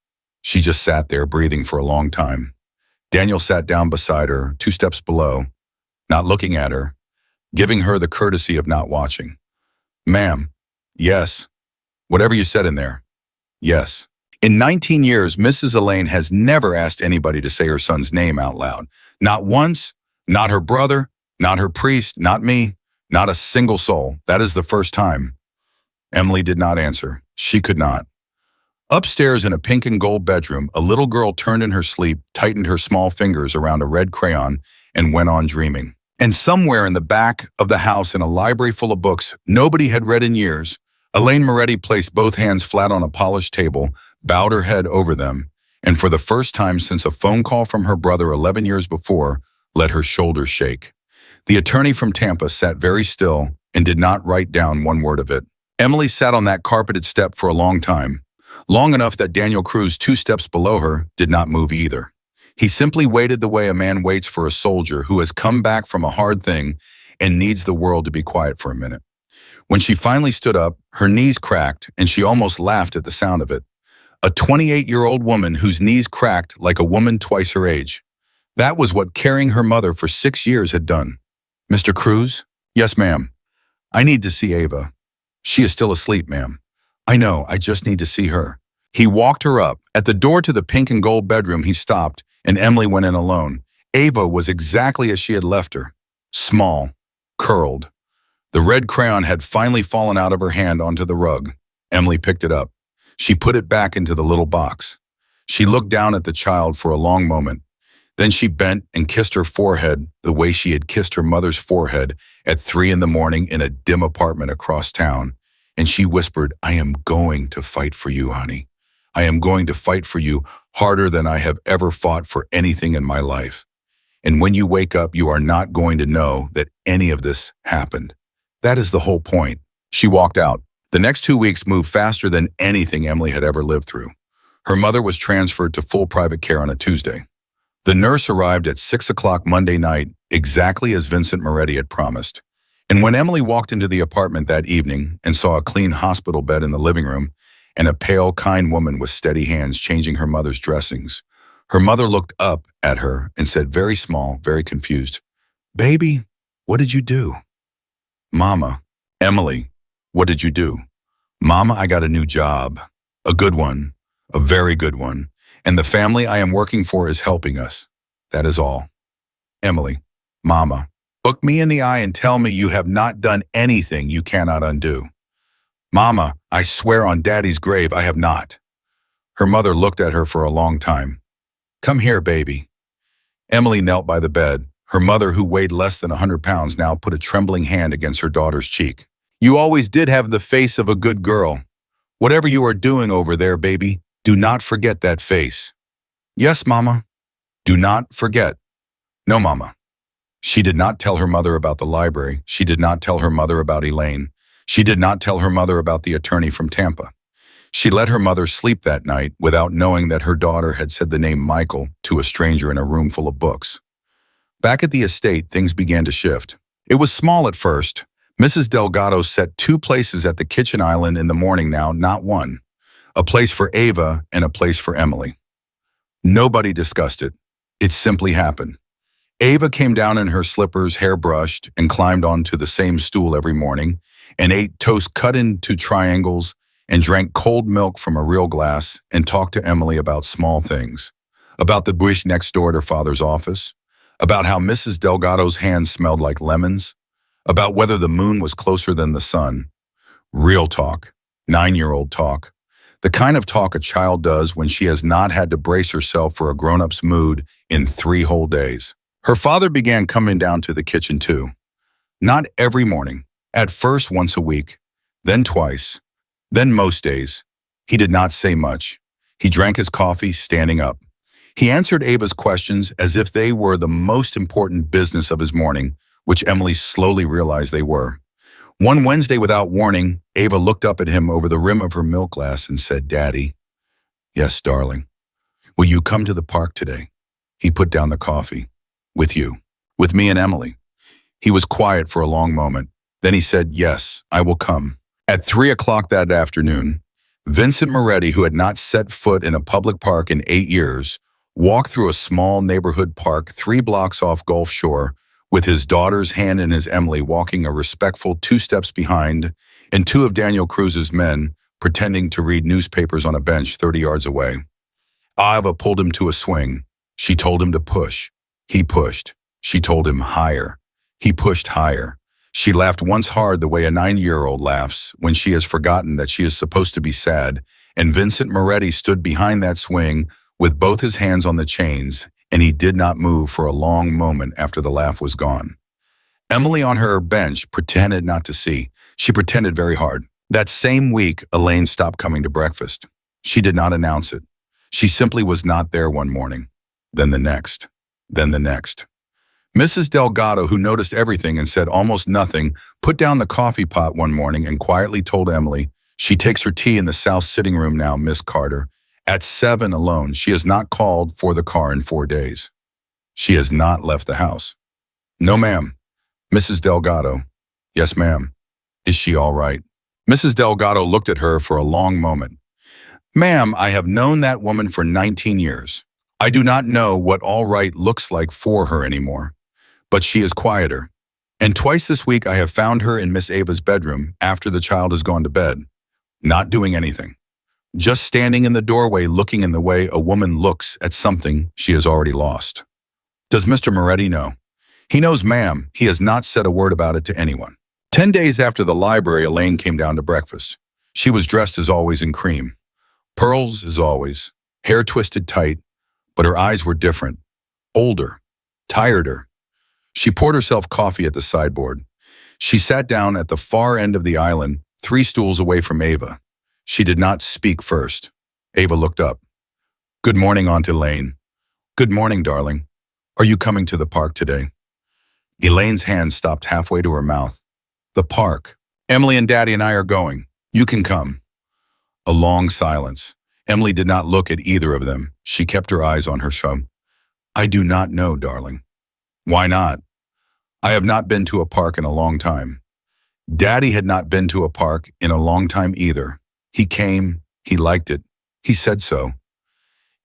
She just sat there breathing for a long time. Daniel sat down beside her, 2 steps below, not looking at her, giving her the courtesy of not watching. Ma'am. Yes. Whatever you said in there. Yes. In 19 years, Mrs. Elaine has never asked anybody to say her son's name out loud. Not once, not her brother, not her priest, not me, not a single soul. That is the first time. Emily did not answer. She could not. Upstairs in a pink and gold bedroom, a little girl turned in her sleep, tightened her small fingers around a red crayon, and went on dreaming. And somewhere in the back of the house in a library full of books nobody had read in years, Elaine Moretti placed both hands flat on a polished table, bowed her head over them, and for the first time since a phone call from her brother 11 years before, let her shoulders shake. The attorney from Tampa sat very still and did not write down one word of it. Emily sat on that carpeted step for a long time, long enough that Daniel Cruz, 2 steps below her, did not move either. He simply waited the way a man waits for a soldier who has come back from a hard thing and needs the world to be quiet for a minute. When she finally stood up, her knees cracked and she almost laughed at the sound of it. A 28-year-old woman whose knees cracked like a woman twice her age. That was what carrying her mother for 6 years had done. Mr. Cruz? Yes, ma'am. I need to see Ava. She is still asleep, ma'am. I know, I just need to see her. He walked her up. At the door to the pink and gold bedroom, he stopped, and Emily went in alone. Ava was exactly as she had left her. Small, curled. The red crayon had finally fallen out of her hand onto the rug. Emily picked it up. She put it back into the little box. She looked down at the child for a long moment. Then she bent and kissed her forehead the way she had kissed her mother's forehead at 3 in the morning in a dim apartment across town. and she whispered, "I am going to fight for you, honey. I am going to fight for you harder than I have ever fought for anything in my life. And when you wake up, you are not going to know that any of this happened. That is the whole point." She walked out. The next 2 weeks moved faster than anything Emily had ever lived through. Her mother was transferred to full private care on a Tuesday. The nurse arrived at 6 o'clock Monday night, exactly as Vincent Moretti had promised. And when Emily walked into the apartment that evening and saw a clean hospital bed in the living room and a pale, kind woman with steady hands changing her mother's dressings, her mother looked up at her and said, very small, very confused, "Baby, what did you do?" "Mama." "Emily, what did you do?" "Mama, I got a new job. A good one. A very good one. And the family I am working for is helping us. That is all." "Emily." "Mama, look me in the eye and tell me you have not done anything you cannot undo." "Mama, I swear on Daddy's grave I have not." Her mother looked at her for a long time. "Come here, baby." Emily knelt by the bed. Her mother, who weighed less than 100 pounds now, put a trembling hand against her daughter's cheek. "You always did have the face of a good girl. Whatever you are doing over there, baby, do not forget that face." "Yes, Mama." "Do not forget." "No, Mama." She did not tell her mother about the library. She did not tell her mother about Elaine. She did not tell her mother about the attorney from Tampa. She let her mother sleep that night without knowing that her daughter had said the name Michael to a stranger in a room full of books. Back at the estate, things began to shift. It was small at first. Mrs. Delgado set 2 places at the kitchen island in the morning now, not one. A place for Ava and a place for Emily. Nobody discussed it. It simply happened. Ava came down in her slippers, hair brushed, and climbed onto the same stool every morning, and ate toast cut into triangles, and drank cold milk from a real glass, and talked to Emily about small things. About the bush next door at her father's office, about how Mrs. Delgado's hands smelled like lemons, about whether the moon was closer than the sun. Real talk, 9-year-old talk. The kind of talk a child does when she has not had to brace herself for a grown-up's mood in 3 whole days. Her father began coming down to the kitchen too. Not every morning, at first once a week, then twice, then most days. He did not say much. He drank his coffee standing up. He answered Ava's questions as if they were the most important business of his morning, which Emily slowly realized they were. One Wednesday, without warning, Ava looked up at him over the rim of her milk glass and said, "Daddy." "Yes, darling." "Will you come to the park today?" He put down the coffee. "With you." "With me and Emily." He was quiet for a long moment. Then he said, "Yes, I will come." At 3 o'clock that afternoon, Vincent Moretti, who had not set foot in a public park in 8 years, walked through a small neighborhood park 3 blocks off Gulf Shore, with his daughter's hand in his Emily walking a respectful 2 steps behind, and 2 of Daniel Cruz's men pretending to read newspapers on a bench 30 yards away. Ava pulled him to a swing. She told him to push. He pushed. She told him higher. He pushed higher. She laughed once hard the way a 9-year-old laughs when she has forgotten that she is supposed to be sad, and Vincent Moretti stood behind that swing with both his hands on the chains, and he did not move for a long moment after the laugh was gone. Emily on her bench pretended not to see. She pretended very hard. That same week, Elaine stopped coming to breakfast. She did not announce it. She simply was not there one morning. Then the next. Then the next. Mrs. Delgado, who noticed everything and said almost nothing, put down the coffee pot one morning and quietly told Emily, "She takes her tea in the south sitting room now, Miss Carter. At 7 alone, she has not called for the car in 4 days. She has not left the house." "No, ma'am." "Mrs. Delgado." "Yes, ma'am." "Is she all right?" Mrs. Delgado looked at her for a long moment. "Ma'am, I have known that woman for 19 years. I do not know what all right looks like for her anymore. But she is quieter. And twice this week I have found her in Miss Ava's bedroom after the child has gone to bed, not doing anything. Just standing in the doorway looking in the way a woman looks at something she has already lost." "Does Mr. Moretti know?" "He knows, ma'am. He has not said a word about it to anyone." 10 days after the library, Elaine came down to breakfast. She was dressed as always in cream. Pearls as always, hair twisted tight, but her eyes were different, older, tireder. She poured herself coffee at the sideboard. She sat down at the far end of the island, 3 stools away from Ava. She did not speak first. Ava looked up. "Good morning, Aunt Elaine." "Good morning, darling. Are you coming to the park today?" Elaine's hand stopped halfway to her mouth. "The park. Emily and Daddy and I are going. You can come." A long silence. Emily did not look at either of them. She kept her eyes on her son. "I do not know, darling." "Why not?" "I have not been to a park in a long time." Daddy had not been to a park in a long time either. He came, he liked it, he said so.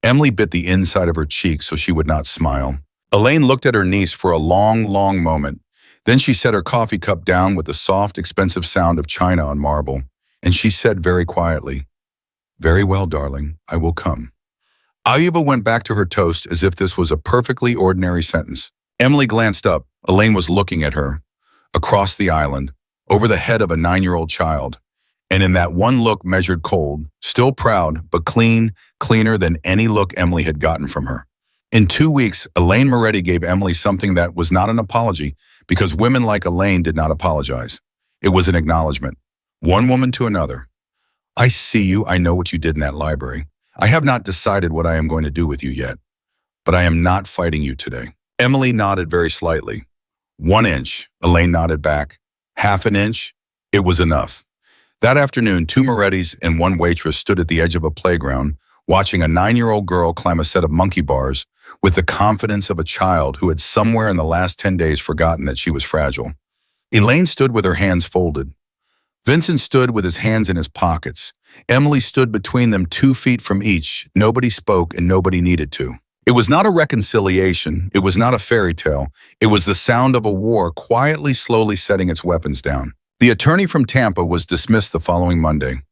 Emily bit the inside of her cheek so she would not smile. Elaine looked at her niece for a long, long moment. Then she set her coffee cup down with the soft, expensive sound of china on marble, and she said very quietly, "Very well, darling, I will come." Ava went back to her toast as if this was a perfectly ordinary sentence. Emily glanced up. Elaine was looking at her, across the island, over the head of a 9-year-old child. And in that one look measured cold, still proud, but clean, cleaner than any look Emily had gotten from her. In 2 weeks, Elaine Moretti gave Emily something that was not an apology, because women like Elaine did not apologize. It was an acknowledgement. One woman to another. "I see you. I know what you did in that library. I have not decided what I am going to do with you yet, but I am not fighting you today." Emily nodded very slightly. 1 inch, Elaine nodded back. 1/2 an inch, it was enough. That afternoon, 2 Morettis and 1 Waitress stood at the edge of a playground, watching a 9-year-old girl climb a set of monkey bars with the confidence of a child who had somewhere in the last 10 days forgotten that she was fragile. Elaine stood with her hands folded. Vincent stood with his hands in his pockets. Emily stood between them 2 feet from each. Nobody spoke and nobody needed to. It was not a reconciliation. It was not a fairy tale. It was the sound of a war quietly, slowly setting its weapons down. The attorney from Tampa was dismissed the following Monday.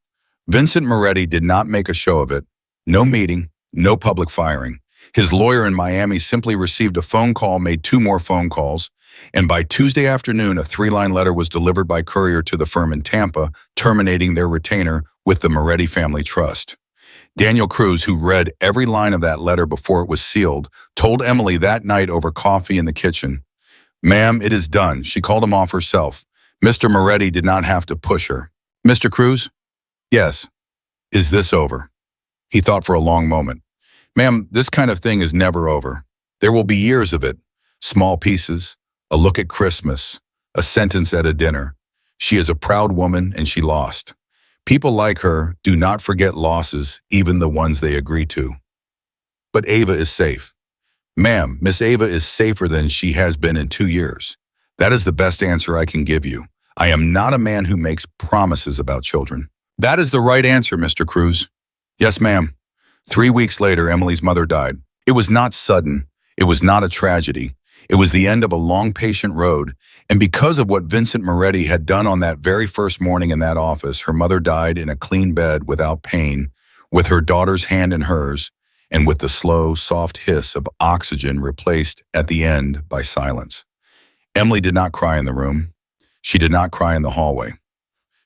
Vincent Moretti did not make a show of it. No meeting, no public firing. His lawyer in Miami simply received a phone call, made 2 more phone calls, and by Tuesday afternoon, a 3-line letter was delivered by courier to the firm in Tampa, terminating their retainer with the Moretti Family Trust. Daniel Cruz, who read every line of that letter before it was sealed, told Emily that night over coffee in the kitchen, "Ma'am, it is done." She called him off herself. Mr. Moretti did not have to push her. "Mr. Cruz?" "Yes." "Is this over?" He thought for a long moment. "Ma'am, this kind of thing is never over. There will be years of it. Small pieces, a look at Christmas, a sentence at a dinner. She is a proud woman and she lost. People like her do not forget losses, even the ones they agree to. But Ava is safe. Ma'am, Miss Ava is safer than she has been in 2 years. That is the best answer I can give you. I am not a man who makes promises about children." "That is the right answer, Mr. Cruz." "Yes, ma'am." 3 weeks later, Emily's mother died. It was not sudden. It was not a tragedy. It was the end of a long, patient road. And because of what Vincent Moretti had done on that very first morning in that office, her mother died in a clean bed without pain, with her daughter's hand in hers, and with the slow, soft hiss of oxygen replaced at the end by silence. Emily did not cry in the room. She did not cry in the hallway.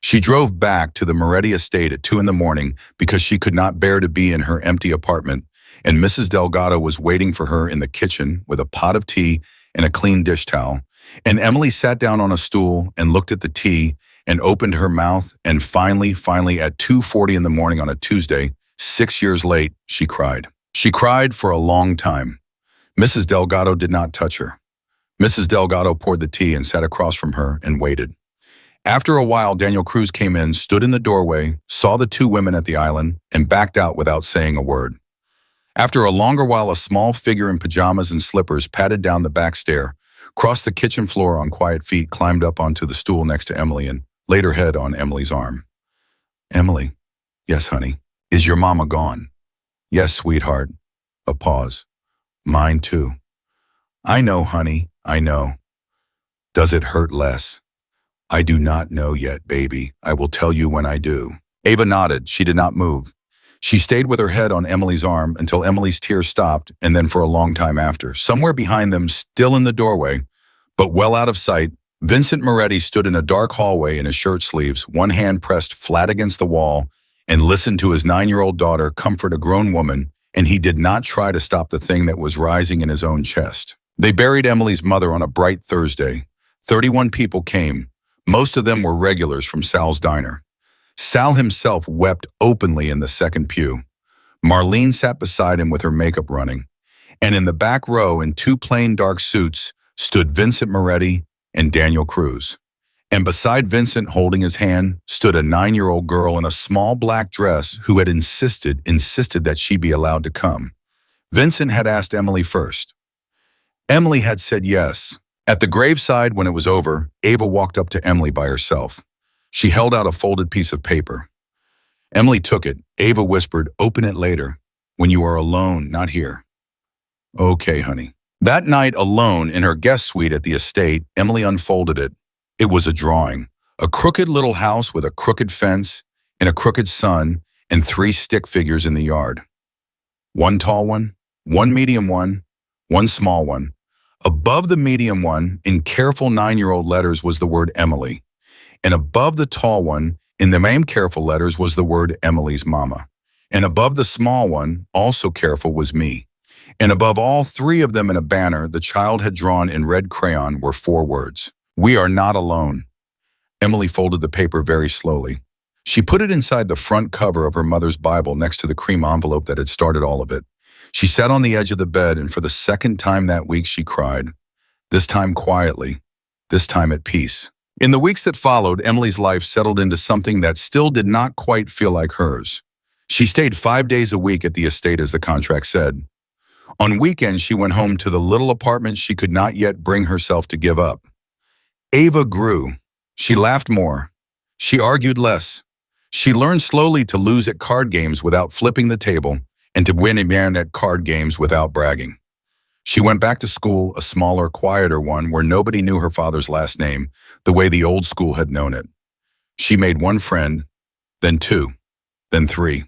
She drove back to the Moretti estate at 2 in the morning because she could not bear to be in her empty apartment, and Mrs. Delgado was waiting for her in the kitchen with a pot of tea and a clean dish towel. And Emily sat down on a stool and looked at the tea and opened her mouth, and finally at 2:40 in the morning on a Tuesday, 6 years late, she cried. She cried for a long time. Mrs. Delgado did not touch her. Mrs. Delgado poured the tea and sat across from her and waited. After a while, Daniel Cruz came in, stood in the doorway, saw the 2 women at the island, and backed out without saying a word. After a longer while, a small figure in pajamas and slippers padded down the back stair, crossed the kitchen floor on quiet feet, climbed up onto the stool next to Emily, and laid her head on Emily's arm. "Emily." "Yes, honey." "Is your mama gone?" "Yes, sweetheart." A pause. "Mine too." "I know, honey, I know." "Does it hurt less?" "I do not know yet, baby. I will tell you when I do." Ava nodded. She did not move. She stayed with her head on Emily's arm until Emily's tears stopped, and then for a long time after. Somewhere behind them, still in the doorway, but well out of sight, Vincent Moretti stood in a dark hallway in his shirt sleeves, one hand pressed flat against the wall, and listened to his 9-year-old daughter comfort a grown woman, and he did not try to stop the thing that was rising in his own chest. They buried Emily's mother on a bright Thursday. 31 people came. Most of them were regulars from Sal's Diner. Sal himself wept openly in the second pew. Marlene sat beside him with her makeup running. And in the back row, in two plain dark suits, stood Vincent Moretti and Daniel Cruz. And beside Vincent, holding his hand, stood a 9-year-old girl in a small black dress who had insisted that she be allowed to come. Vincent had asked Emily first. Emily had said yes. At the graveside, when it was over, Ava walked up to Emily by herself. She held out a folded piece of paper. Emily took it. Ava whispered, "Open it later, when you are alone, not here." "Okay, honey." That night, alone in her guest suite at the estate, Emily unfolded it. It was a drawing. A crooked little house with a crooked fence and a crooked sun and 3 stick figures in the yard. One tall one, one medium one small one. Above the medium one, in careful 9-year-old letters, was the word Emily. And above the tall one, in the same careful letters, was the word Emily's mama. And above the small one, also careful, was me. And above all 3 of them in a banner the child had drawn in red crayon were 4 words. "We are not alone." Emily folded the paper very slowly. She put it inside the front cover of her mother's Bible next to the cream envelope that had started all of it. She sat on the edge of the bed, and for the second time that week she cried. This time quietly, this time at peace. In the weeks that followed, Emily's life settled into something that still did not quite feel like hers. She stayed 5 days a week at the estate, as the contract said. On weekends, she went home to the little apartment she could not yet bring herself to give up. Ava grew. She laughed more. She argued less. She learned slowly to lose at card games without flipping the table and to win again at card games without bragging. She went back to school, a smaller, quieter one where nobody knew her father's last name the way the old school had known it. She made 1 friend, then 2, then 3.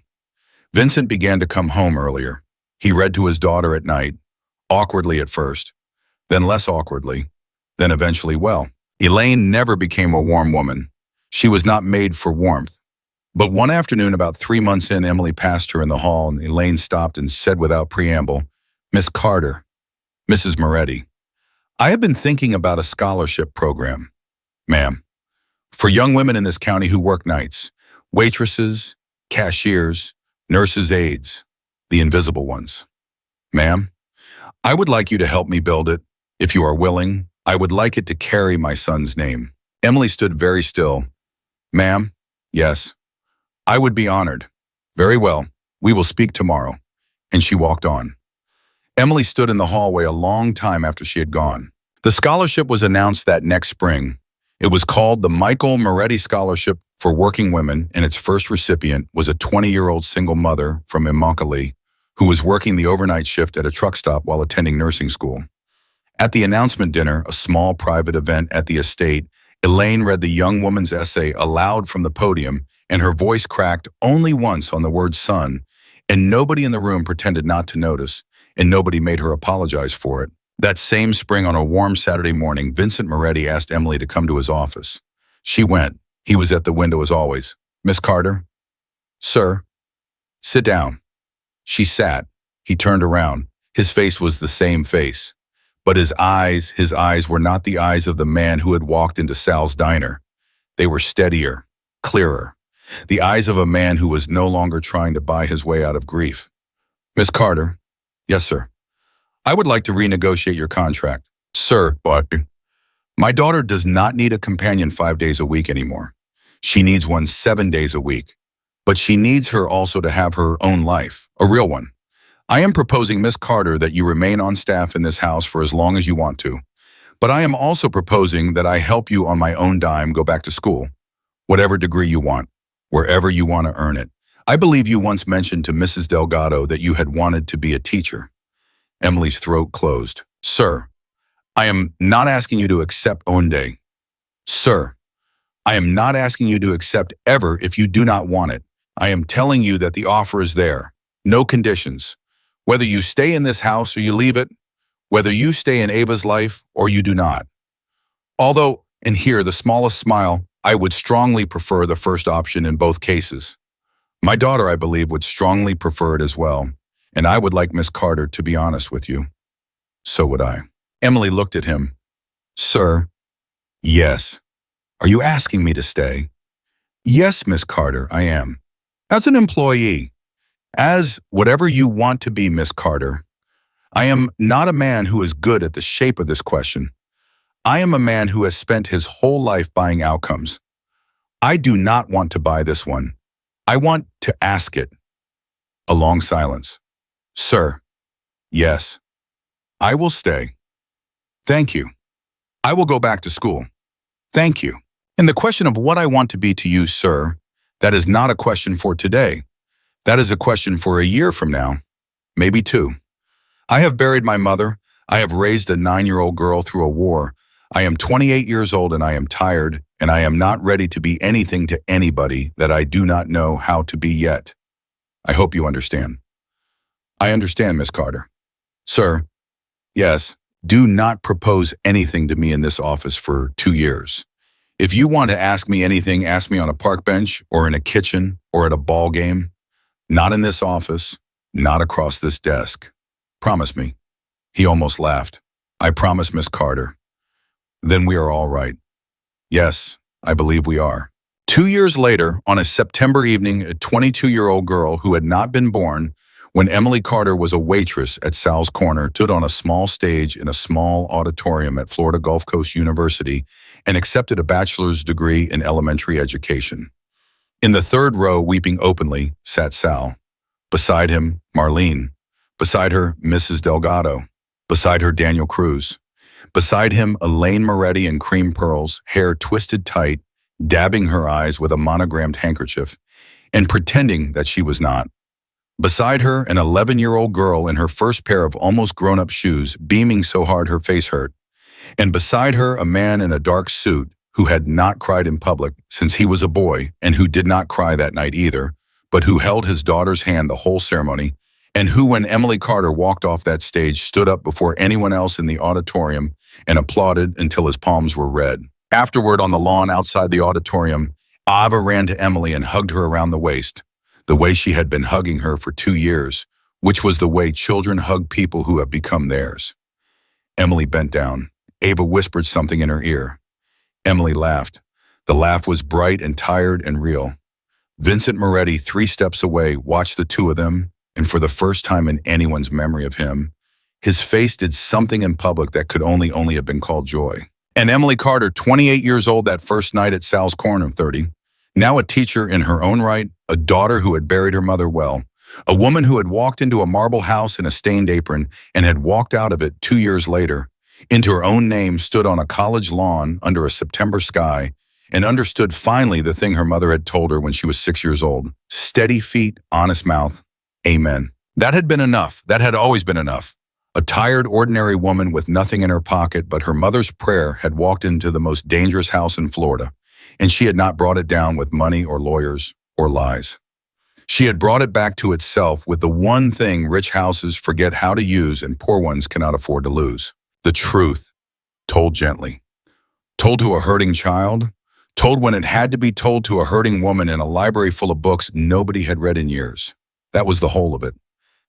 Vincent began to come home earlier. He read to his daughter at night, awkwardly at first, then less awkwardly, then eventually well. Elaine never became a warm woman. She was not made for warmth. But one afternoon, about 3 months in, Emily passed her in the hall, and Elaine stopped and said without preamble, "Miss Carter, Mrs. Moretti, I have been thinking about a scholarship program, ma'am, for young women in this county who work nights, waitresses, cashiers, nurses' aides, the invisible ones. Ma'am, I would like you to help me build it. If you are willing, I would like it to carry my son's name." Emily stood very still. "Ma'am, yes, I would be honored." "Very well, we will speak tomorrow." And she walked on. Emily stood in the hallway a long time after she had gone. The scholarship was announced that next spring. It was called the Michael Moretti Scholarship for Working Women, and its first recipient was a 20-year-old single mother from Immokalee who was working the overnight shift at a truck stop while attending nursing school. At the announcement dinner, a small private event at the estate, Elaine read the young woman's essay aloud from the podium, and her voice cracked only once on the word son, and nobody in the room pretended not to notice, and nobody made her apologize for it. That same spring, on a warm Saturday morning, Vincent Moretti asked Emily to come to his office. She went. He was at the window as always. "Miss Carter?" "Sir?" "Sit down." She sat. He turned around. His face was the same face. But his eyes were not the eyes of the man who had walked into Sal's diner. They were steadier, clearer. The eyes of a man who was no longer trying to buy his way out of grief. "Miss Carter?" "Yes, sir." "I would like to renegotiate your contract." "Sir, but my daughter does not need a companion 5 days a week anymore. She needs one 7 days a week. But she needs her also to have her own life, a real one. I am proposing, Miss Carter, that you remain on staff in this house for as long as you want to. But I am also proposing that I help you on my own dime go back to school, whatever degree you want, wherever you want to earn it. I believe you once mentioned to Mrs. Delgado that you had wanted to be a teacher." Emily's throat closed. "Sir, I am not asking you to accept Onde. Sir, I am not asking you to accept ever if you do not want it. I am telling you that the offer is there. No conditions. Whether you stay in this house or you leave it, whether you stay in Ava's life or you do not. Although, and here the smallest smile, I would strongly prefer the first option in both cases. My daughter, I believe, would strongly prefer it as well, and I would like Miss Carter to be honest with you." "So would I." Emily looked at him. "Sir?" "Yes." "Are you asking me to stay?" Yes, Miss Carter, I am. As an employee, as whatever you want to be, Miss Carter, I am not a man who is good at the shape of this question. I am a man who has spent his whole life buying outcomes. I do not want to buy this one. I want to ask it. A long silence. Sir, yes, I will stay. Thank you. I will go back to school. Thank you. And the question of what I want to be to you, sir, that is not a question for today. That is a question for a year from now, maybe two. I have buried my mother. I have raised a 9-year-old girl through a war. I am 28 years old and I am tired, and I am not ready to be anything to anybody that I do not know how to be yet. I hope you understand. I understand, Miss Carter. Sir, yes, do not propose anything to me in this office for 2 years. If you want to ask me anything, ask me on a park bench or in a kitchen or at a ball game. Not in this office, not across this desk. Promise me. He almost laughed. I promise, Miss Carter. Then we are all right. Yes, I believe we are. 2 years later, on a September evening, a 22-year-old girl who had not been born when Emily Carter was a waitress at Sal's Corner stood on a small stage in a small auditorium at Florida Gulf Coast University and accepted a bachelor's degree in elementary education. In the third row, weeping openly, sat Sal. Beside him, Marlene. Beside her, Mrs. Delgado. Beside her, Daniel Cruz. Beside him, Elaine Moretti in cream pearls, hair twisted tight, dabbing her eyes with a monogrammed handkerchief, and pretending that she was not. Beside her, an 11-year-old girl in her first pair of almost grown-up shoes, beaming so hard her face hurt. And beside her, a man in a dark suit who had not cried in public since he was a boy and who did not cry that night either, but who held his daughter's hand the whole ceremony, and who, when Emily Carter walked off that stage, stood up before anyone else in the auditorium and applauded until his palms were red. Afterward, on the lawn outside the auditorium, Ava ran to Emily and hugged her around the waist, the way she had been hugging her for 2 years, which was the way children hug people who have become theirs. Emily bent down. Ava whispered something in her ear. Emily laughed. The laugh was bright and tired and real. Vincent Moretti, 3 steps away, watched the two of them, and for the first time in anyone's memory of him, his face did something in public that could only have been called joy. And Emily Carter, 28 years old that first night at Sal's Corner, 30, now a teacher in her own right, a daughter who had buried her mother well, a woman who had walked into a marble house in a stained apron and had walked out of it 2 years later, into her own name, stood on a college lawn under a September sky, and understood finally the thing her mother had told her when she was 6 years old. Steady feet, honest mouth. Amen. That had been enough. That had always been enough. A tired, ordinary woman with nothing in her pocket but her mother's prayer had walked into the most dangerous house in Florida, and she had not brought it down with money or lawyers or lies. She had brought it back to itself with the one thing rich houses forget how to use and poor ones cannot afford to lose. The truth, told gently. Told to a hurting child, told when it had to be told to a hurting woman in a library full of books nobody had read in years. That was the whole of it.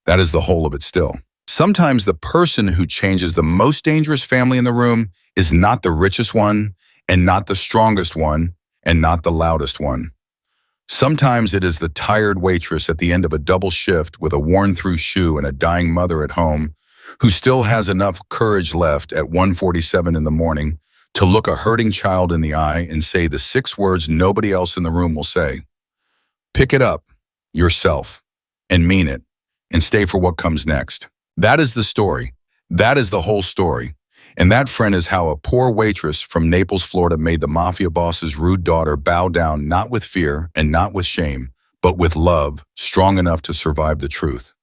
That is the whole of it still. Sometimes the person who changes the most dangerous family in the room is not the richest one, and not the strongest one, and not the loudest one. Sometimes it is the tired waitress at the end of a double shift with a worn-through shoe and a dying mother at home who still has enough courage left at 1:47 in the morning to look a hurting child in the eye and say the 6 words nobody else in the room will say. Pick it up, yourself, and mean it, and stay for what comes next. That is the story. That is the whole story. And that, friend, is how a poor waitress from Naples, Florida made the Mafia boss's rude daughter bow down not with fear and not with shame, but with love strong enough to survive the truth.